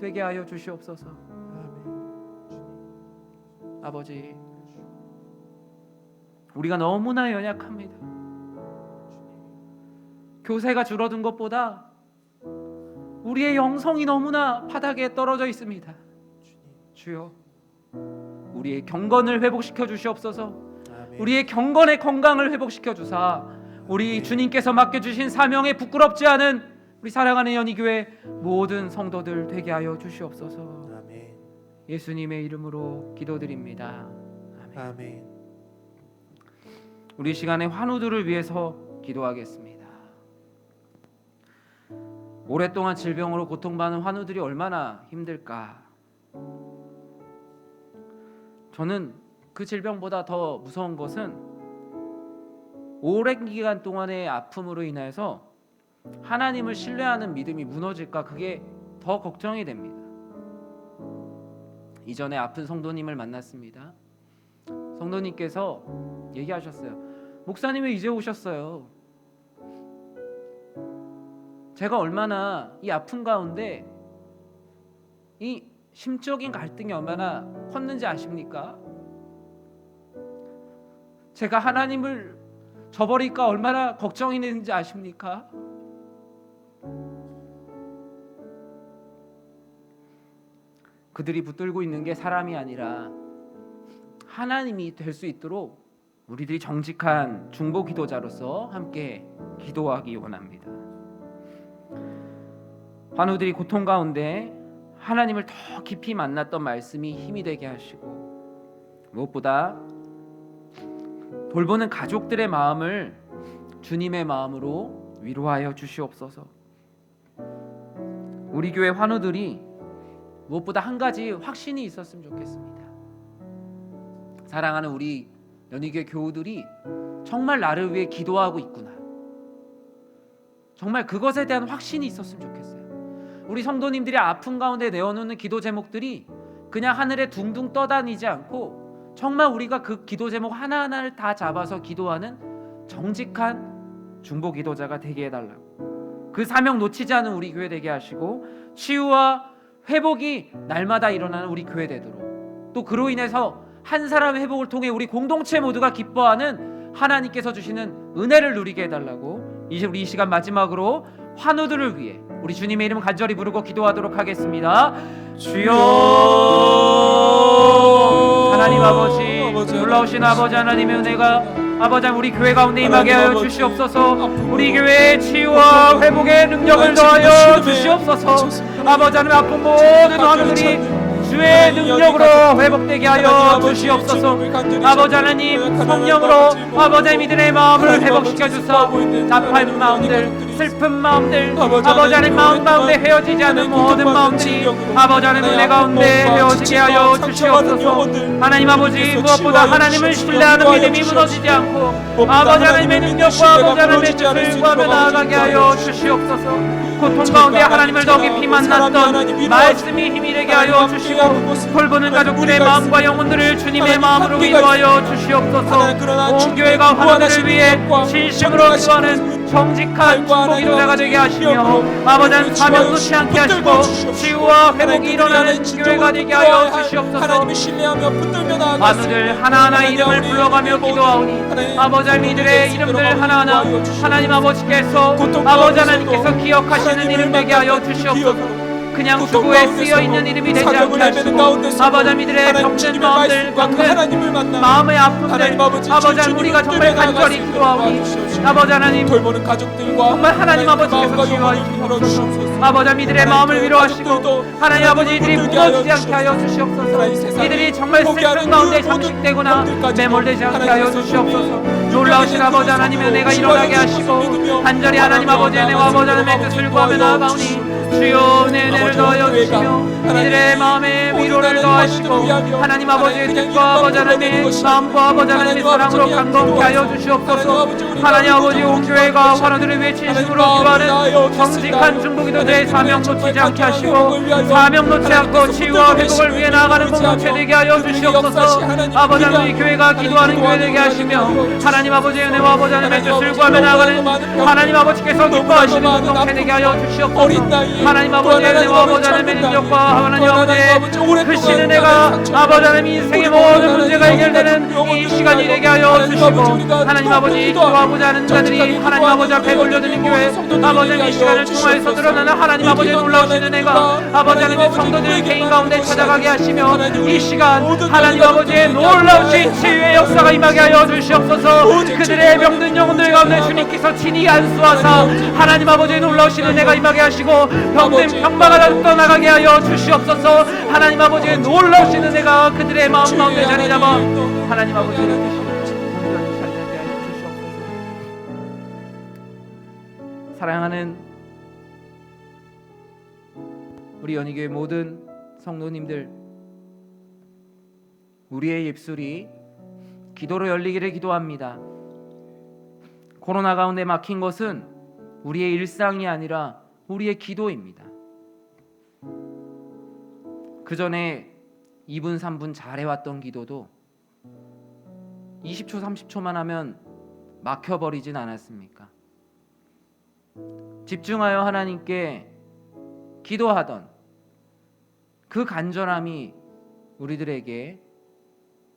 되게 하여 주시옵소서. 아버지, 우리가 너무나 연약합니다. 교세가 줄어든 것보다 우리의 영성이 너무나 바닥에 떨어져 있습니다. 주여, 우리의 경건을 회복시켜 주시옵소서. 우리의 경건의 건강을 회복시켜 주사 우리 주님께서 맡겨주신 사명에 부끄럽지 않은 우리 사랑하는 연희교회 모든 성도들 되게 하여 주시옵소서. 아멘. 예수님의 이름으로 기도드립니다. 아멘. 아멘. 우리 시간에 환우들을 위해서 기도하겠습니다. 오랫동안 질병으로 고통받는 환우들이 얼마나 힘들까. 저는 그 질병보다 더 무서운 것은 오랜 기간 동안의 아픔으로 인해서 하나님을 신뢰하는 믿음이 무너질까, 그게 더 걱정이 됩니다. 이전에 아픈 성도님을 만났습니다. 성도님께서 얘기하셨어요. 목사님 왜 이제 오셨어요? 제가 얼마나 이 아픔 가운데 이 심적인 갈등이 얼마나 컸는지 아십니까? 제가 하나님을 저버릴까 얼마나 걱정이 되는지 아십니까? 그들이 붙들고 있는 게 사람이 아니라 하나님이 될 수 있도록 우리들이 정직한 중보 기도자로서 함께 기도하기 원합니다. 환우들이 고통 가운데 하나님을 더 깊이 만났던 말씀이 힘이 되게 하시고, 무엇보다 돌보는 가족들의 마음을 주님의 마음으로 위로하여 주시옵소서. 우리 교회 환우들이 무엇보다 한 가지 확신이 있었으면 좋겠습니다. 사랑하는 우리 연희교회 교우들이 정말 나를 위해 기도하고 있구나, 정말 그것에 대한 확신이 있었으면 좋겠어요. 우리 성도님들이 아픔 가운데 내어놓는 기도 제목들이 그냥 하늘에 둥둥 떠다니지 않고 정말 우리가 그 기도 제목 하나하나를 다 잡아서 기도하는 정직한 중보 기도자가 되게 해달라고, 그 사명 놓치지 않은 우리 교회 되게 하시고, 치유와 회복이 날마다 일어나는 우리 교회 되도록, 또 그로 인해서 한 사람의 회복을 통해 우리 공동체 모두가 기뻐하는 하나님께서 주시는 은혜를 누리게 해달라고, 이제 우리 이 시간 마지막으로 환우들을 위해 우리 주님의 이름 간절히 부르고 기도하도록 하겠습니다. 주여, 하나님 아버지, 놀라우신 아버지 하나님의 은혜가 아버지 우리 교회 가운데 임하게 하여 주시옵소서. 우리 교회의 치유와 회복의 능력을 더하여 주시옵소서. 아버지 하나님, 아픈 모든 환우들이 주의 능력으로 회복되게 하여 주시옵소서. 아버지 하나님, 성령으로 아버지 하나님 이들의 마음을 회복시켜 주사 답한 마음들, 슬픈 마음들, 아버지 하나님 마음 가운데 헤어지지 않은 모든 마음들이 아버지 하나님 은혜 가운데 헤어지게 하여 주시옵소서. 하나님 아버지, 무엇보다 하나님을 신뢰하는 믿음이 무너지지 않고 아버지 하나님의 능력과 아버지 하나님의 뜻을 구하며 나아가게 하여 주시옵소서. 고통 가운데 하나님을 더 깊이 만났던 말씀이 힘이 되게 하여 주시고, 돌보는 가족들의 마음과 영혼들을 주님의 마음으로 위로하여 주시옵소서. 온 교회가 환우들을 위해 진심으로 기도하는 정직한 중보 기도자가 되게 하시며, 아버지 하나님 사명 놓지 않게 하시고 치유와 회복이 일어나는 교회가 되게 하여 주시옵소서. 환우들 하나하나 이름을 불러가며 기도하오니 아버지 하나님 이들의 이름들 하나하나 하나님 아버지께서 아버지 하나님께서 기억하시는 이름 되게 하여 주시옵소서. 그냥 주구에 쓰여있는 이름이 되지 않게 하시고 아버지 하나님 이들의 병든 마음들, 병든 마음의 아픔들 아버지 하나님 우리가 정말 간절히 기도하오니 아버지 하나님 돌보는 가족들과 정말 하나님 아버지께서 치유하시옵소서. 아버지 하나님 이들의 마음을 위로하시고 하나님 아버지 이들이 무너지지 않게 하여 주시옵소서. 이들이 정말 슬픈 가운데 잠식되거나 매몰되지 않게 하여 주시옵소서. 놀라우신 아버지 하나님의 은혜가 일어나게 하시고 간절히 하나님 아버지의 은혜와 아버지 하나님의 뜻을 구하며 나아가오니 주여 은혜를 더하여 주시며 이들의 마음에 위로를 더하시고 하나님 아버지의 뜻과 아버지 하나님의 마음과 아버지 하나님의 사랑으로 강건케 하여 주시옵소서. 하나님 아버지 온 교회가 환우들을 위해 진심으로 기도하는 정직한 중보기도자의 사명 놓치지 않게 하시고 사명 놓지 않고 치유와 회복을 위해 나아가는 공동체 되게 하여 주시옵소서. 아버지 하나님 교회가 기도하는 교회 되게 하시며 하나님 아버지의 은혜와 아버지 하나님의 뜻을 구하며 나아가는 하나님 아버지께서 기뻐하시는 공동체 되게 하여 주시옵소서. 하나님 아버지의 은혜와 아버지 하나님의 능력과 하나님 아버지의 그 신은혜가 아버지 하나님 인생의 모든 문제가 해결되는 이 시간이 되게 하여 주시고 하나님 아버지 기도하고자 하는 자들이 하나님 아버지 앞에 돌려드린 교회 아버지 하나님 이 시간을 통하여서 드러나는 하나님 아버지의 놀라우신 은혜가 아버지 하나님의 성도들 개인 가운데 찾아가게 하시며 이 시간 하나님 아버지의 놀라우신 치유의 역사가 임하게 하여 주시옵소서. 그들의 병든 영혼들 가운데 주님께서 친히 안수하사 하나님 아버지의 놀라우신 은혜가 임하게 하시고 병든 병마가 떠나가게 하여 주시옵소서. 하나님 아버지의 놀라우신 은혜가 그들의 마음 가운데 자리 잡아 하나님 아버지의 뜻이 온전히 살게 하여 주시옵소서. 사랑하는 우리 연희교회 모든 성도님들, 우리의 입술이 기도로 열리기를 기도합니다. 코로나 가운데 막힌 것은 우리의 일상이 아니라 우리의 기도입니다. 그 전에 2분 3분 잘해왔던 기도도 20초 30초만 하면 막혀버리진 않았습니까? 집중하여 하나님께 기도하던 그 간절함이 우리들에게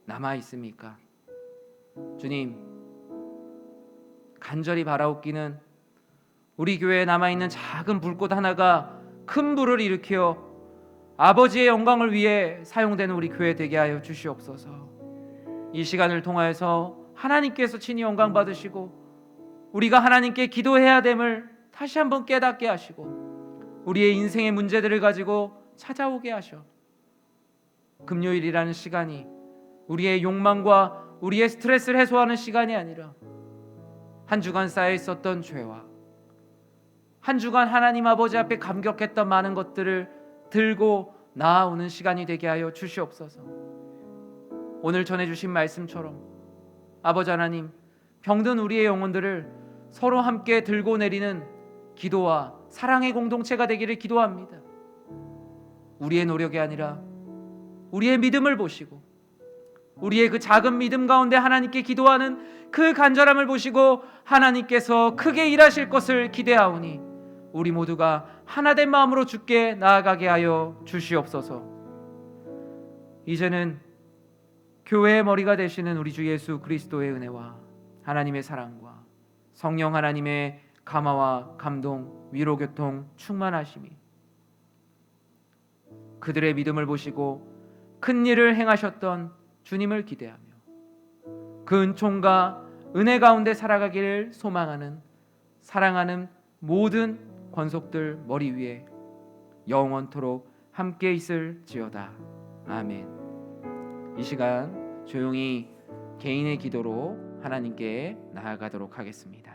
남아 있습니까? 주님, 간절히 바라옵기는 우리 교회에 남아있는 작은 불꽃 하나가 큰 불을 일으켜 아버지의 영광을 위해 사용되는 우리 교회 되게 하여 주시옵소서. 이 시간을 통하여서 하나님께서 친히 영광 받으시고 우리가 하나님께 기도해야 됨을 다시 한번 깨닫게 하시고 우리의 인생의 문제들을 가지고 찾아오게 하셔 금요일이라는 시간이 우리의 욕망과 우리의 스트레스를 해소하는 시간이 아니라 한 주간 쌓여 있었던 죄와 한 주간 하나님 아버지 앞에 감격했던 많은 것들을 들고 나아오는 시간이 되게 하여 주시옵소서. 오늘 전해주신 말씀처럼 아버지 하나님, 병든 우리의 영혼들을 서로 함께 들고 내리는 기도와 사랑의 공동체가 되기를 기도합니다. 우리의 노력이 아니라 우리의 믿음을 보시고 우리의 그 작은 믿음 가운데 하나님께 기도하는 그 간절함을 보시고 하나님께서 크게 일하실 것을 기대하오니 우리 모두가 하나된 마음으로 주께 나아가게 하여 주시옵소서. 이제는 교회의 머리가 되시는 우리 주 예수 그리스도의 은혜와 하나님의 사랑과 성령 하나님의 감화와 감동, 위로, 교통, 충만하심이 그들의 믿음을 보시고 큰 일을 행하셨던 주님을 기대하며 그 은총과 은혜 가운데 살아가기를 소망하는 사랑하는 모든 권속들 머리 위에 영원토록 함께 있을지어다. 아멘. 이 시간 조용히 개인의 기도로 하나님께 나아가도록 하겠습니다.